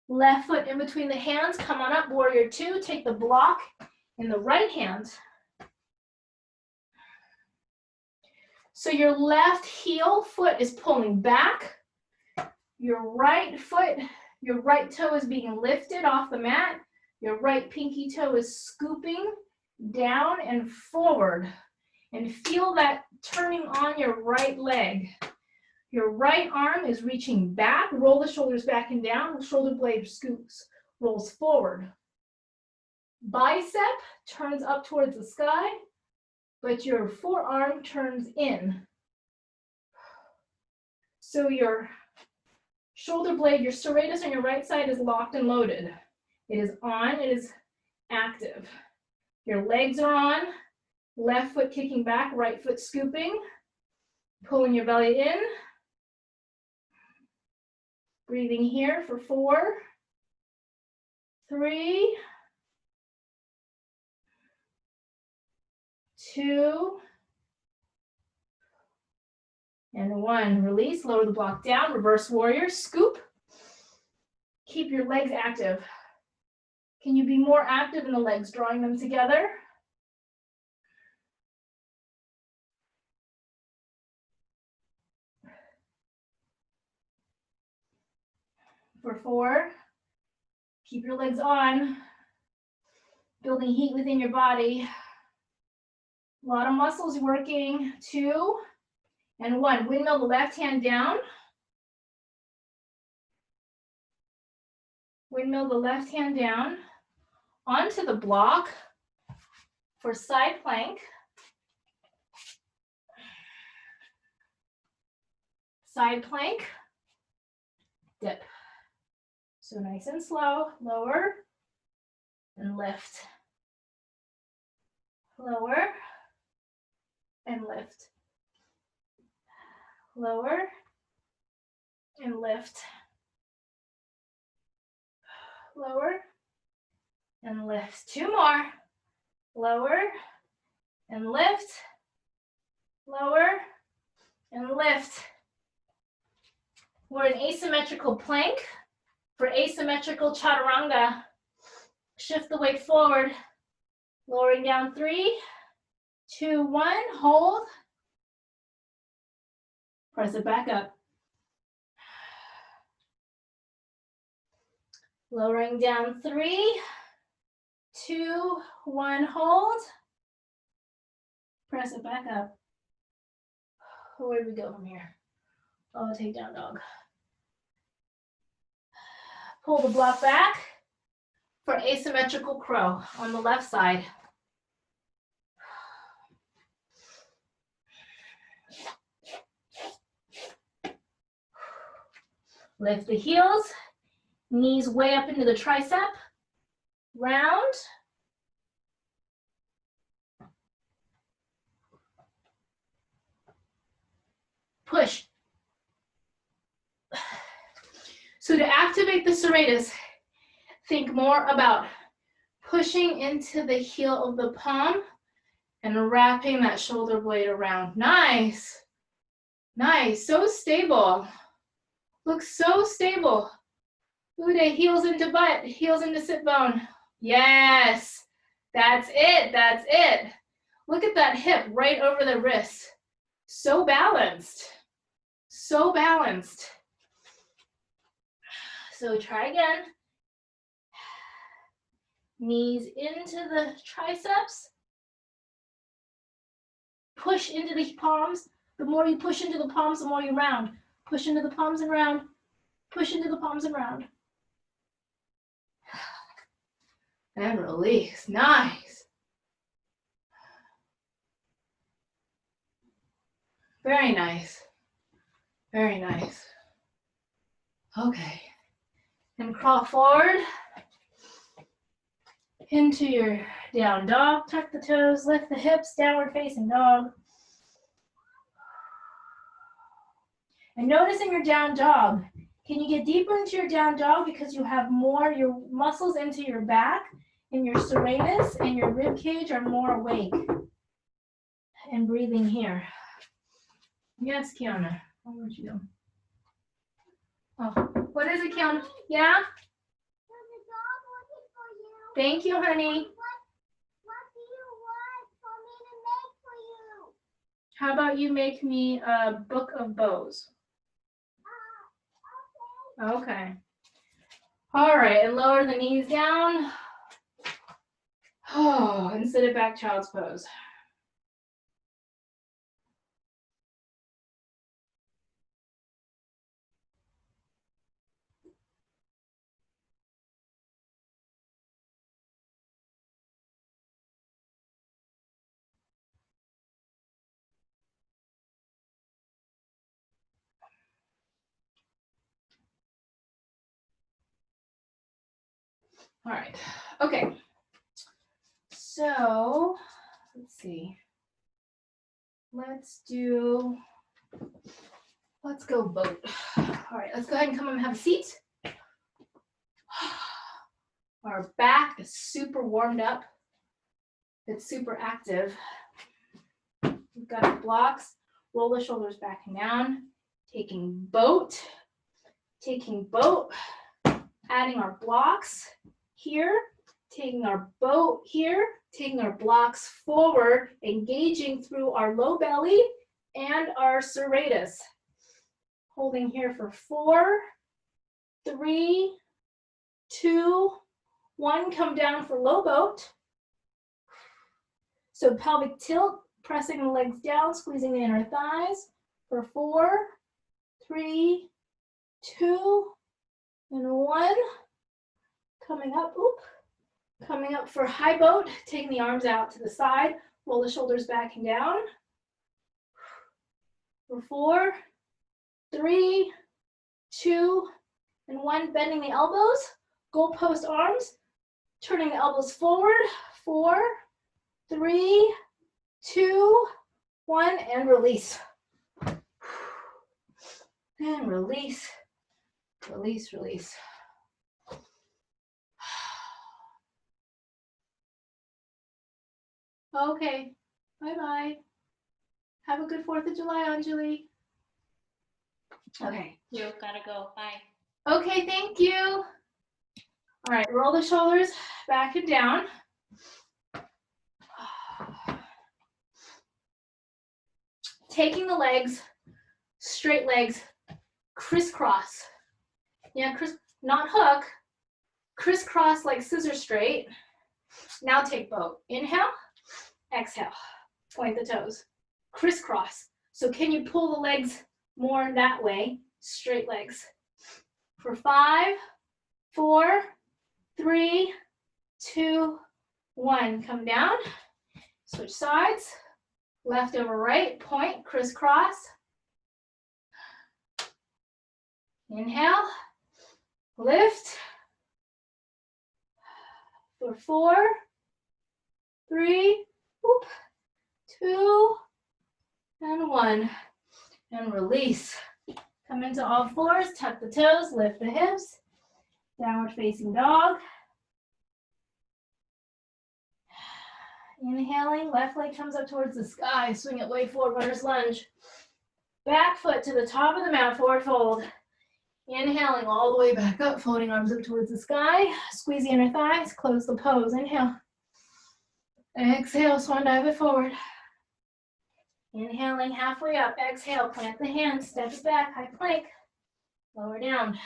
Left foot in between the hands, come on up, warrior 2. Take the block in the right hand. So your left heel foot is pulling back. Your right foot, your right toe is being lifted off the mat. Your right pinky toe is scooping down and forward. And feel that turning on your right leg. Your right arm is reaching back. Roll the shoulders back and down. Shoulder blade scoops, rolls forward. Bicep turns up towards the sky, but your forearm turns in. So your shoulder blade, your serratus on your right side is locked and loaded. It is on, it is active. Your legs are on, left foot kicking back, right foot scooping, pulling your belly in. Breathing here for 4, 3, 2, and 1. Release, lower the block down, reverse warrior, scoop. Keep your legs active. Can you be more active in the legs, drawing them together? For 4, keep your legs on, building heat within your body. A lot of muscles working. 2, And 1. Windmill the left hand down. Windmill the left hand down onto the block for side plank. Side plank, dip. So nice and slow, lower and lift. Lower and lift. Lower and lift. Lower and lift. 2 more. Lower and lift. Lower and lift. We're in asymmetrical plank. For asymmetrical chaturanga, shift the weight forward, lowering down 3, 2, 1, hold. Press it back up. Lowering down 3, 2, 1, hold. Press it back up. Where do we go from here? Oh, take down dog. Pull the block back for asymmetrical crow on the left side. Lift the heels, knees way up into the tricep, round. Push. So to activate the serratus, think more about pushing into the heel of the palm and wrapping that shoulder blade around. Nice. Nice. So stable. Looks so stable. Ude, heels into butt, heels into sit bone. Yes. That's it. That's it. Look at that hip right over the wrist. So balanced. So balanced. So try again. Knees into the triceps. Push into the palms. The more you push into the palms, the more you round. Push into the palms and round. Push into the palms and round. And release. Nice. Very nice. Very nice. Okay. And crawl forward into your down dog. Tuck the toes, lift the hips, downward facing dog. And notice in your down dog, can you get deeper into your down dog because you have more, your muscles into your back and your serratus and your rib cage are more awake and breathing here. Yes, Kiana. What would you do? Oh, what is it, Kiana? Yeah? There's a dog looking for you. Thank you, honey. What do you want for me to make for you? How about you make me a book of bows? Okay. Okay. All right, and lower the knees down. Oh, and sit it back, child's pose. All right, okay. So, let's see. Let's go boat. All right, let's go ahead and come and have a seat. Our back is super warmed up. It's super active. We've got our blocks. Roll the shoulders back and down. Taking boat, adding our blocks here, taking our boat here, taking our blocks forward, engaging through our low belly and our serratus. Holding here for 4, 3, 2, 1. Come down for low boat. So pelvic tilt, pressing the legs down, squeezing the inner thighs. For 4, 3, 2, and 1. Coming up, coming up for high boat, taking the arms out to the side, roll the shoulders back and down. For 4, 3, 2, and 1, bending the elbows, goalpost arms, turning the elbows forward. 4, 3, 2, 1, and release. And release, release, release. Okay, bye-bye. Have a good 4th of July, Anjali. Okay. You gotta go. Bye. Okay, thank you. All right, roll the shoulders back and down. Taking the legs, straight legs, crisscross. Yeah, not hook, crisscross like scissor straight. Now take boat. Inhale, exhale, point the toes. Crisscross. So can you pull the legs more that way? Straight legs. For 5, 4, 3, 2, 1. Come down. Switch sides. Left over right. Point. Crisscross. Inhale. Lift. For 4, 3, 2, and 1. And release. Come into all fours, tuck the toes, lift the hips. Downward facing dog. Inhaling, left leg comes up towards the sky. Swing it way forward, runner's lunge. Back foot to the top of the mat, forward fold. Inhaling all the way back up, floating arms up towards the sky. Squeeze the inner thighs, close the pose. Inhale. Exhale, swan dive it forward. Inhaling halfway up, exhale, plant the hands, step it back, high plank, lower down.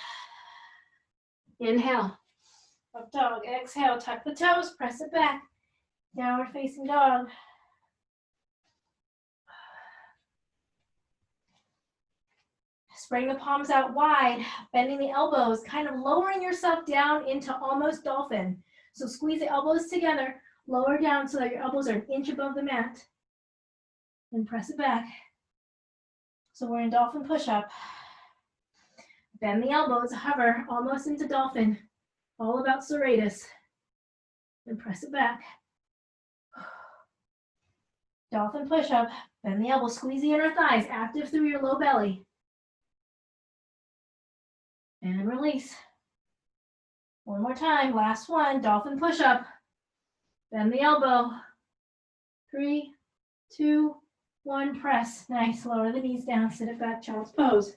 Inhale, up dog, exhale, tuck the toes, press it back, downward facing dog. Spreading the palms out wide, bending the elbows, kind of lowering yourself down into almost dolphin. So squeeze the elbows together, lower down so that your elbows are an inch above the mat. And press it back. So we're in dolphin push-up. Bend the elbows, hover almost into dolphin. All about serratus. And press it back. Dolphin push-up. Bend the elbows, squeeze the inner thighs, active through your low belly. And release. One more time, last one, dolphin push-up. Bend the elbow. 3, 2, 1, press. Nice, lower the knees down, sit it back, child's pose.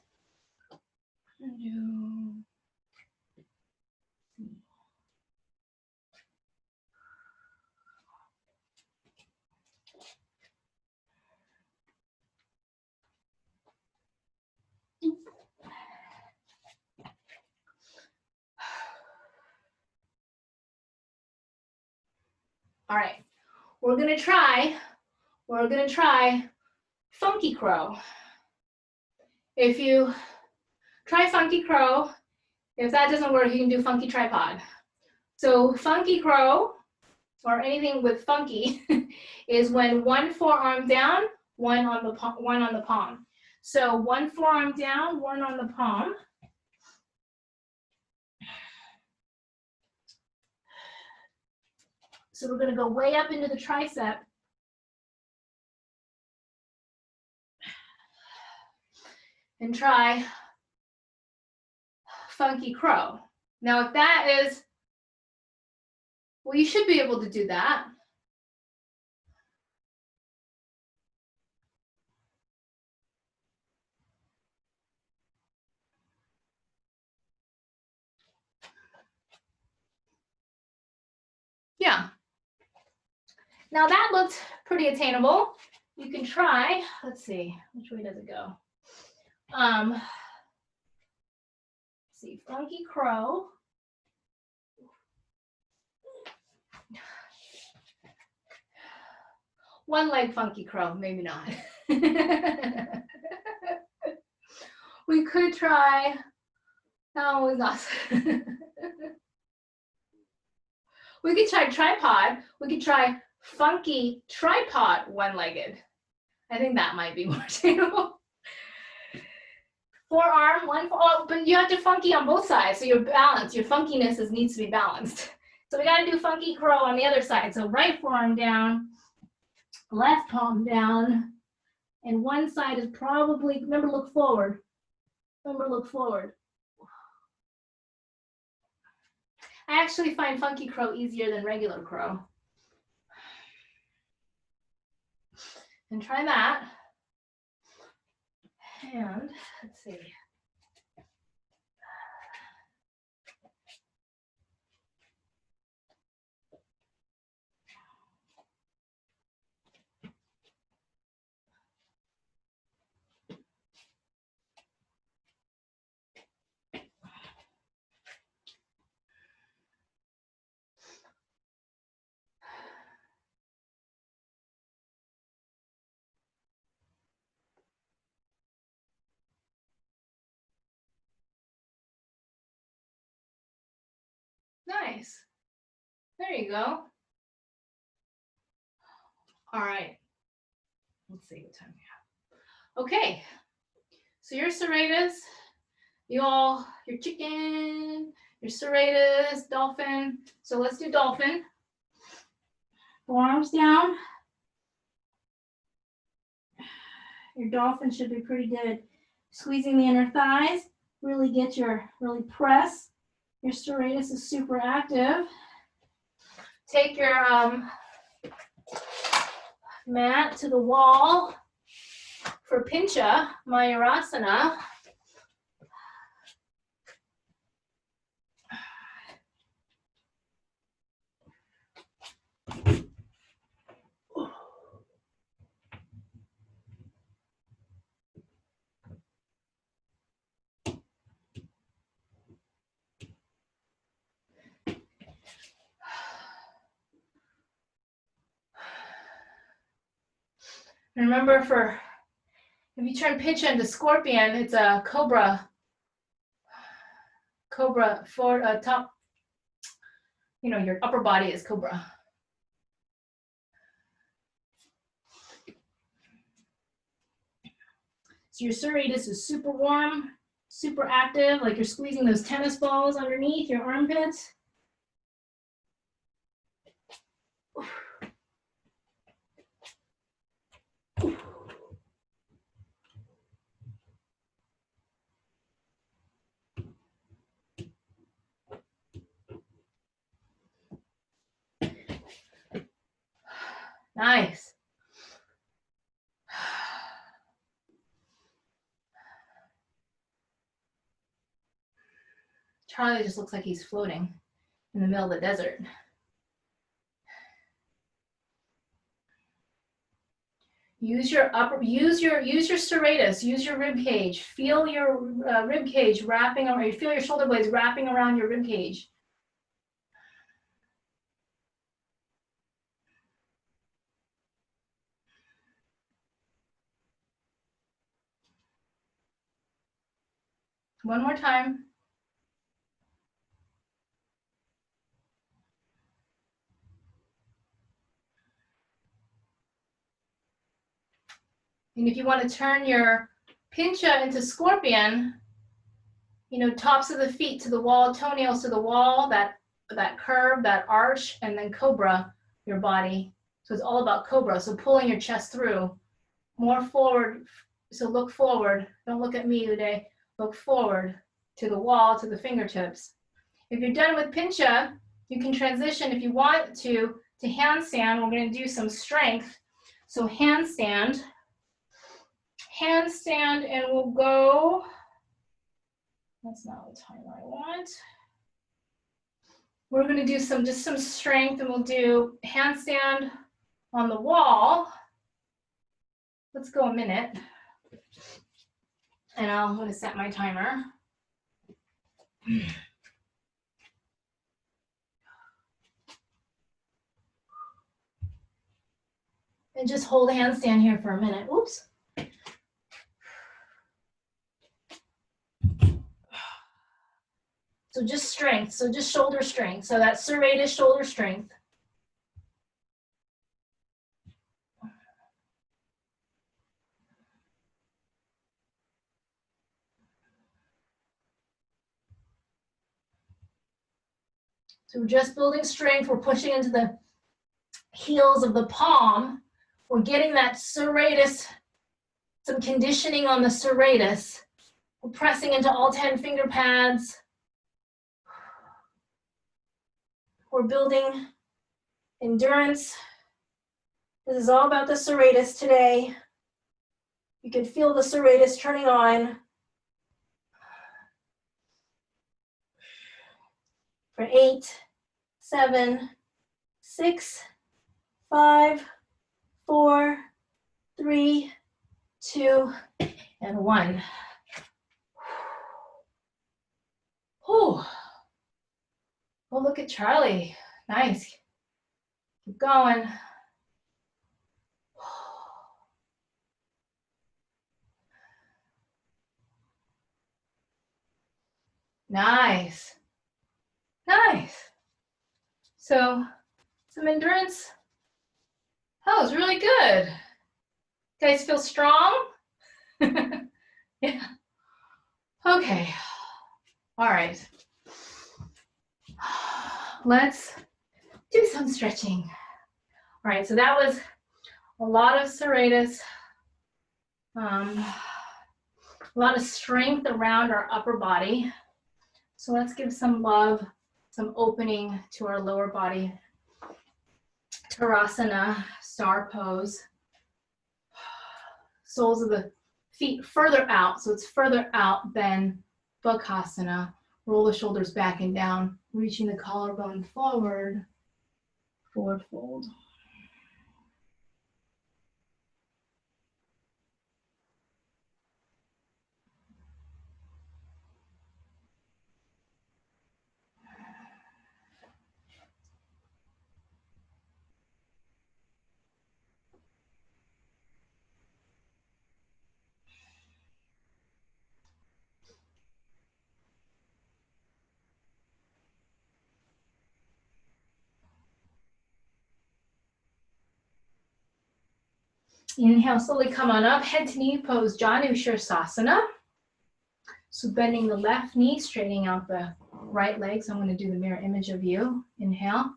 All right, we're gonna try funky crow. If you try funky crow, if that doesn't work, you can do funky tripod. So funky crow, or anything with funky, is when one forearm down, one on the palm. So one forearm down, one on the palm. So we're gonna go way up into the tricep. And try funky crow. Now if that is, well, you should be able to do that. Yeah. Now that looked pretty attainable. You can try, let's see, which way does it go? Let's see, funky crow. One leg funky crow, maybe not. We could try, no, it's not. We could try tripod. We could try funky tripod one-legged. I think that might be more attainable. Forearm, but you have to funky on both sides, so your balance, your funkiness needs to be balanced. So we gotta do funky crow on the other side. So right forearm down, left palm down, and one side is probably, remember, look forward. Remember, look forward. I actually find funky crow easier than regular crow. And try that. And let's see. Nice. There you go. All right. Let's see what time we have. Okay. So your serratus, your chicken, your serratus, dolphin. So let's do dolphin. Forearms down. Your dolphin should be pretty good. Squeezing the inner thighs. Really press. Your serratus is super active. Take your mat to the wall for pincha, mayurasana. Remember, if you turn pincha into scorpion, it's a cobra for top, your upper body is cobra. So your serratus is super warm, super active, like you're squeezing those tennis balls underneath your armpits. Nice. Charlie just looks like he's floating in the middle of the desert. Use your serratus, use your rib cage. Feel your rib cage wrapping around, you feel your shoulder blades wrapping around your rib cage. One more time. And if you want to turn your pincha into scorpion, tops of the feet to the wall, toenails to the wall, that curve, that arch, and then cobra, your body. So it's all about cobra. So pulling your chest through, more forward. So look forward. Don't look at me today. Look forward to the wall, to the fingertips. If you're done with pincha, you can transition, if you want to handstand. We're going to do some strength. So handstand, and we'll go, that's not the timer I want. We're going to do just some strength, and we'll do handstand on the wall. Let's go a minute. And I'm going to set my timer. And just hold a handstand here for a minute. Oops. So just strength, so just shoulder strength. So that serratus shoulder strength. So we're just building strength. We're pushing into the heels of the palm. We're getting that serratus, some conditioning on the serratus. We're pressing into all 10 finger pads. We're building endurance. This is all about the serratus today. You can feel the serratus turning on. For 8, 7, 6, 5, 4, 3, 2, and 1. Whew. Oh, look at Charlie. Nice. Keep going. Nice. Nice. So, some endurance. That was really good. Guys feel strong? Yeah. Okay. All right. Let's do some stretching. All right, so that was a lot of serratus, a lot of strength around our upper body. So let's give some love, some opening to our lower body. Tadasana, star pose. Soles of the feet further out, so it's further out than Bakasana. Roll the shoulders back and down, reaching the collarbone forward, forward fold. Inhale, slowly come on up, head to knee pose, Janu Shirsasana. So bending the left knee, straightening out the right leg. So I'm going to do the mirror image of you. Inhale.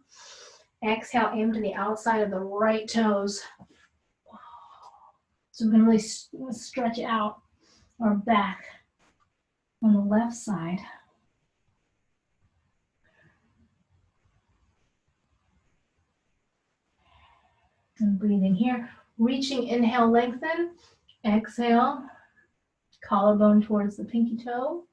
Exhale, aim to the outside of the right toes. So we're going to really stretch out our back on the left side. And breathe in here. Reaching, inhale, lengthen. Exhale, collarbone towards the pinky toe.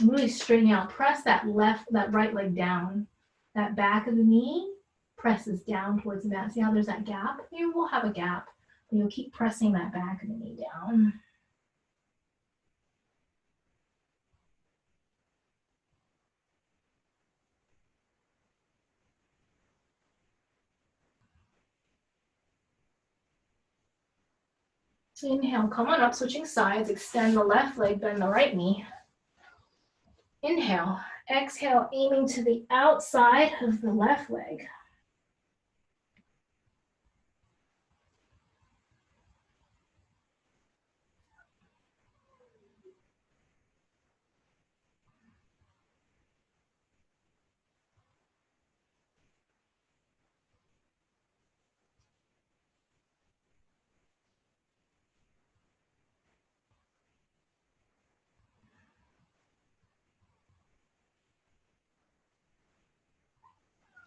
Really straighten out. Press that right leg down. That back of the knee presses down towards the mat. See how there's that gap? Here we'll have a gap. But you'll keep pressing that back of the knee down. Inhale, come on up, switching sides. Extend the left leg, bend the right knee. Inhale, exhale, aiming to the outside of the left leg.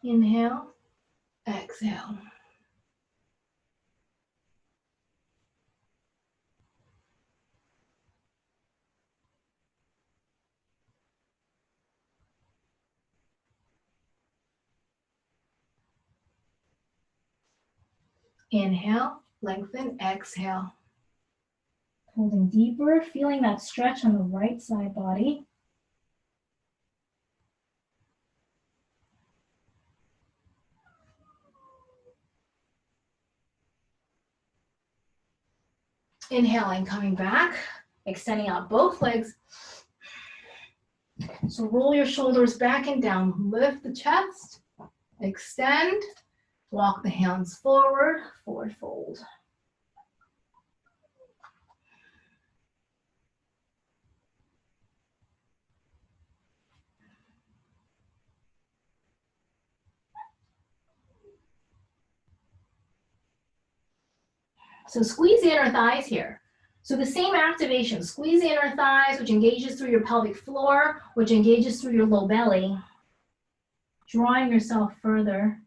Inhale, exhale. Inhale, lengthen, exhale. Holding deeper, feeling that stretch on the right side body. Inhaling, coming back. Extending out both legs. So roll your shoulders back and down. Lift the chest. Extend. Walk the hands forward. Forward fold. So squeeze the inner thighs here. So the same activation, squeeze the inner thighs, which engages through your pelvic floor, which engages through your low belly, drawing yourself further.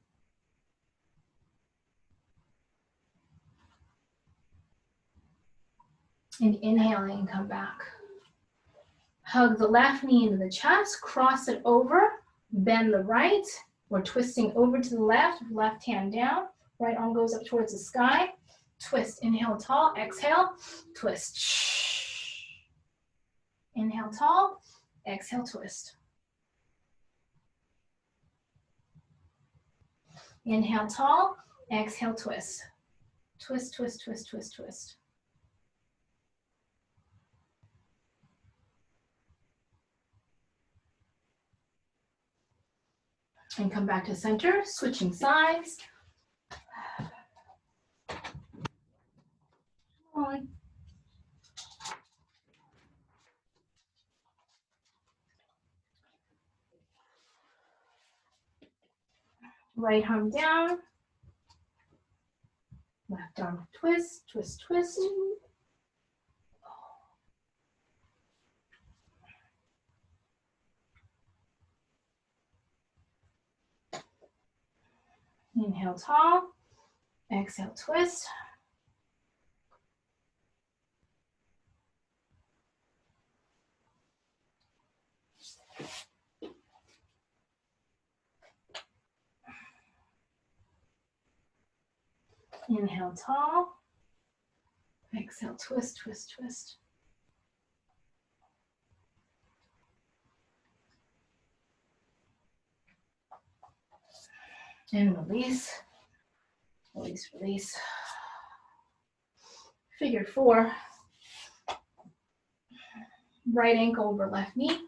And inhaling and come back. Hug the left knee into the chest, cross it over, bend the right. We're twisting over to the left, left hand down, right arm goes up towards the sky. Twist, inhale tall, exhale, twist. Inhale tall, exhale, twist. Inhale tall, exhale, twist. Twist, twist, twist, twist, twist. And come back to center, switching sides. On. Right arm down. Left arm twist, twist, twist. Inhale tall, exhale twist. Inhale tall, exhale twist, twist, twist. And release, release, release. Figure 4. Right ankle over left knee.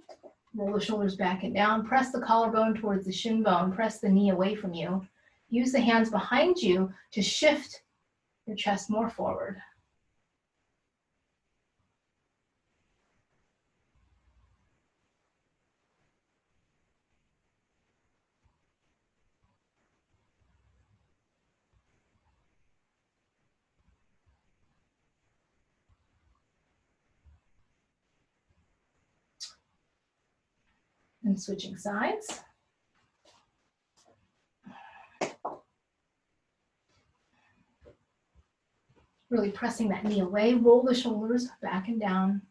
Roll the shoulders back and down. Press the collarbone towards the shin bone. Press the knee away from you. Use the hands behind you to shift your chest more forward. And switching sides. Really pressing that knee away. Roll the shoulders back and down.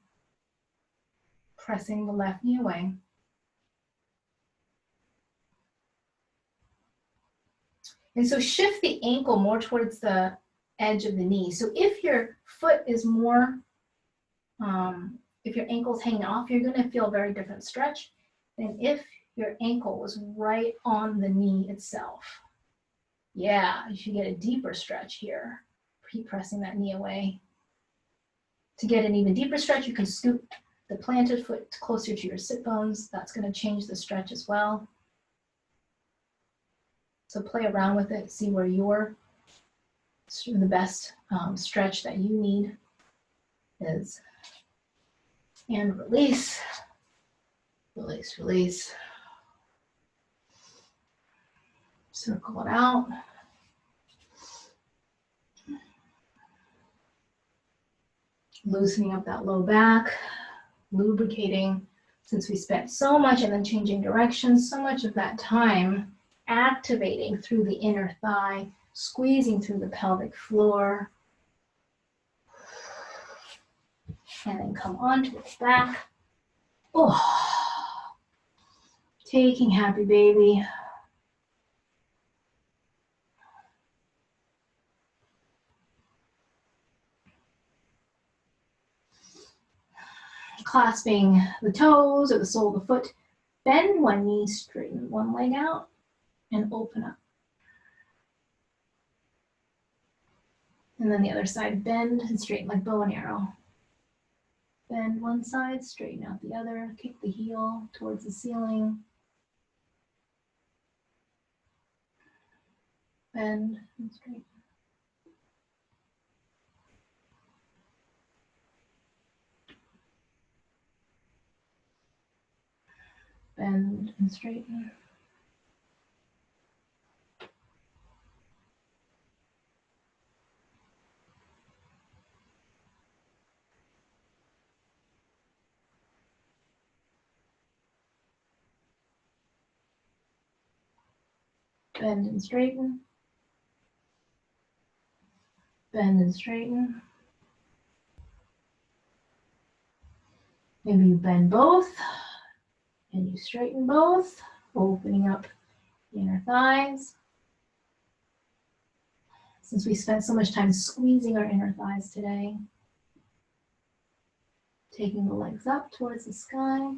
Pressing the left knee away. And so shift the ankle more towards the edge of the knee. So if your foot is more, if your ankle's hanging off, you're going to feel a very different stretch than if your ankle was right on the knee itself. Yeah, you should get a deeper stretch here. Keep pressing that knee away. To get an even deeper stretch, you can scoop the planted foot closer to your sit bones. That's going to change the stretch as well. So play around with it, see where the best stretch that you need is. And release, release, release. Circle it out. Loosening up that low back, lubricating. Since we spent so much and then changing directions, so much of that time activating through the inner thigh, squeezing through the pelvic floor. And then come onto its back. Oh, taking happy baby. Clasping the toes or the sole of the foot. Bend one knee, straighten one leg out, and open up. And then the other side, bend and straighten like bow and arrow. Bend one side, straighten out the other, kick the heel towards the ceiling. Bend and straighten. Bend and straighten. Bend and straighten. Bend and straighten. Maybe you bend both and you straighten both, opening up the inner thighs. Since we spent so much time squeezing our inner thighs today, taking the legs up towards the sky,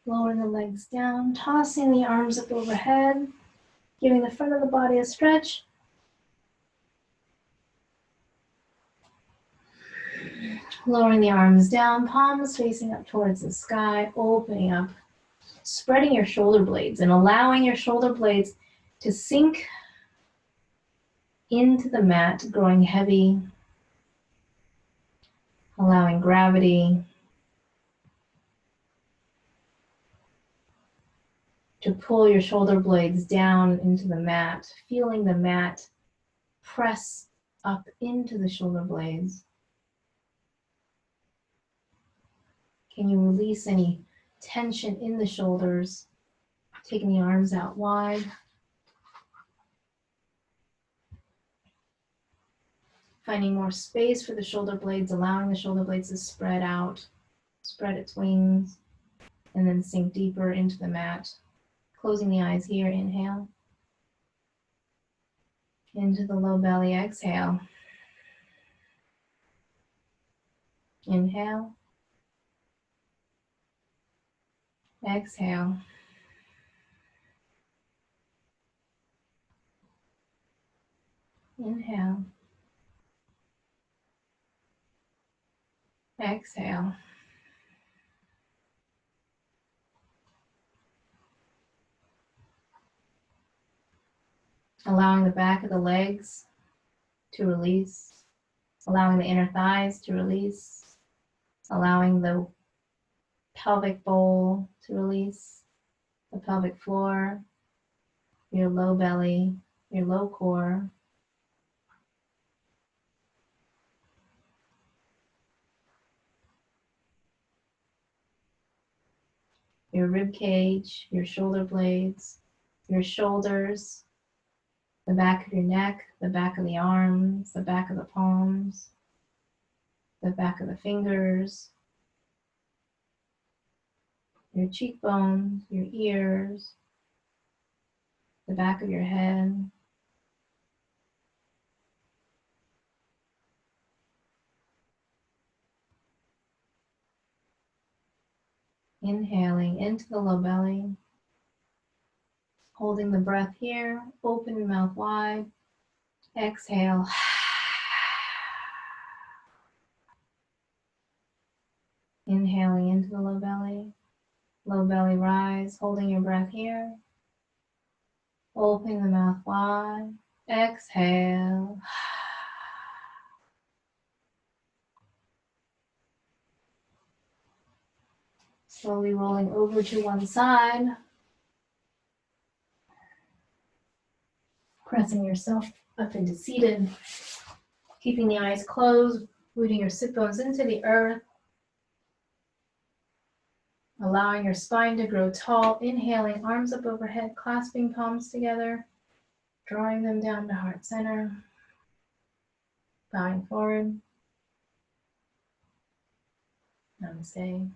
lowering the legs down, tossing the arms up overhead, giving the front of the body a stretch. Lowering the arms down, palms facing up towards the sky, opening up, spreading your shoulder blades and allowing your shoulder blades to sink into the mat, growing heavy, allowing gravity to pull your shoulder blades down into the mat, feeling the mat press up into the shoulder blades. Can you release any tension in the shoulders, taking the arms out wide? Finding more space for the shoulder blades, allowing the shoulder blades to spread out, spread its wings, and then sink deeper into the mat. Closing the eyes here, inhale. Into the low belly, exhale. Inhale. Exhale. Inhale. Exhale. Allowing the back of the legs to release. Allowing the inner thighs to release. Allowing the pelvic bowl to release. The pelvic floor. Your low belly. Your low core. Your rib cage, your shoulder blades, your shoulders, the back of your neck, the back of the arms, the back of the palms, the back of the fingers, your cheekbones, your ears, the back of your head. Inhaling into the low belly, holding the breath here, open your mouth wide, exhale. Inhaling into the low belly rise, holding your breath here, opening the mouth wide, exhale. Slowly rolling over to one side. Pressing yourself up into seated. Keeping the eyes closed, rooting your sit bones into the earth. Allowing your spine to grow tall. Inhaling, arms up overhead, clasping palms together. Drawing them down to heart center. Bowing forward. Namaste.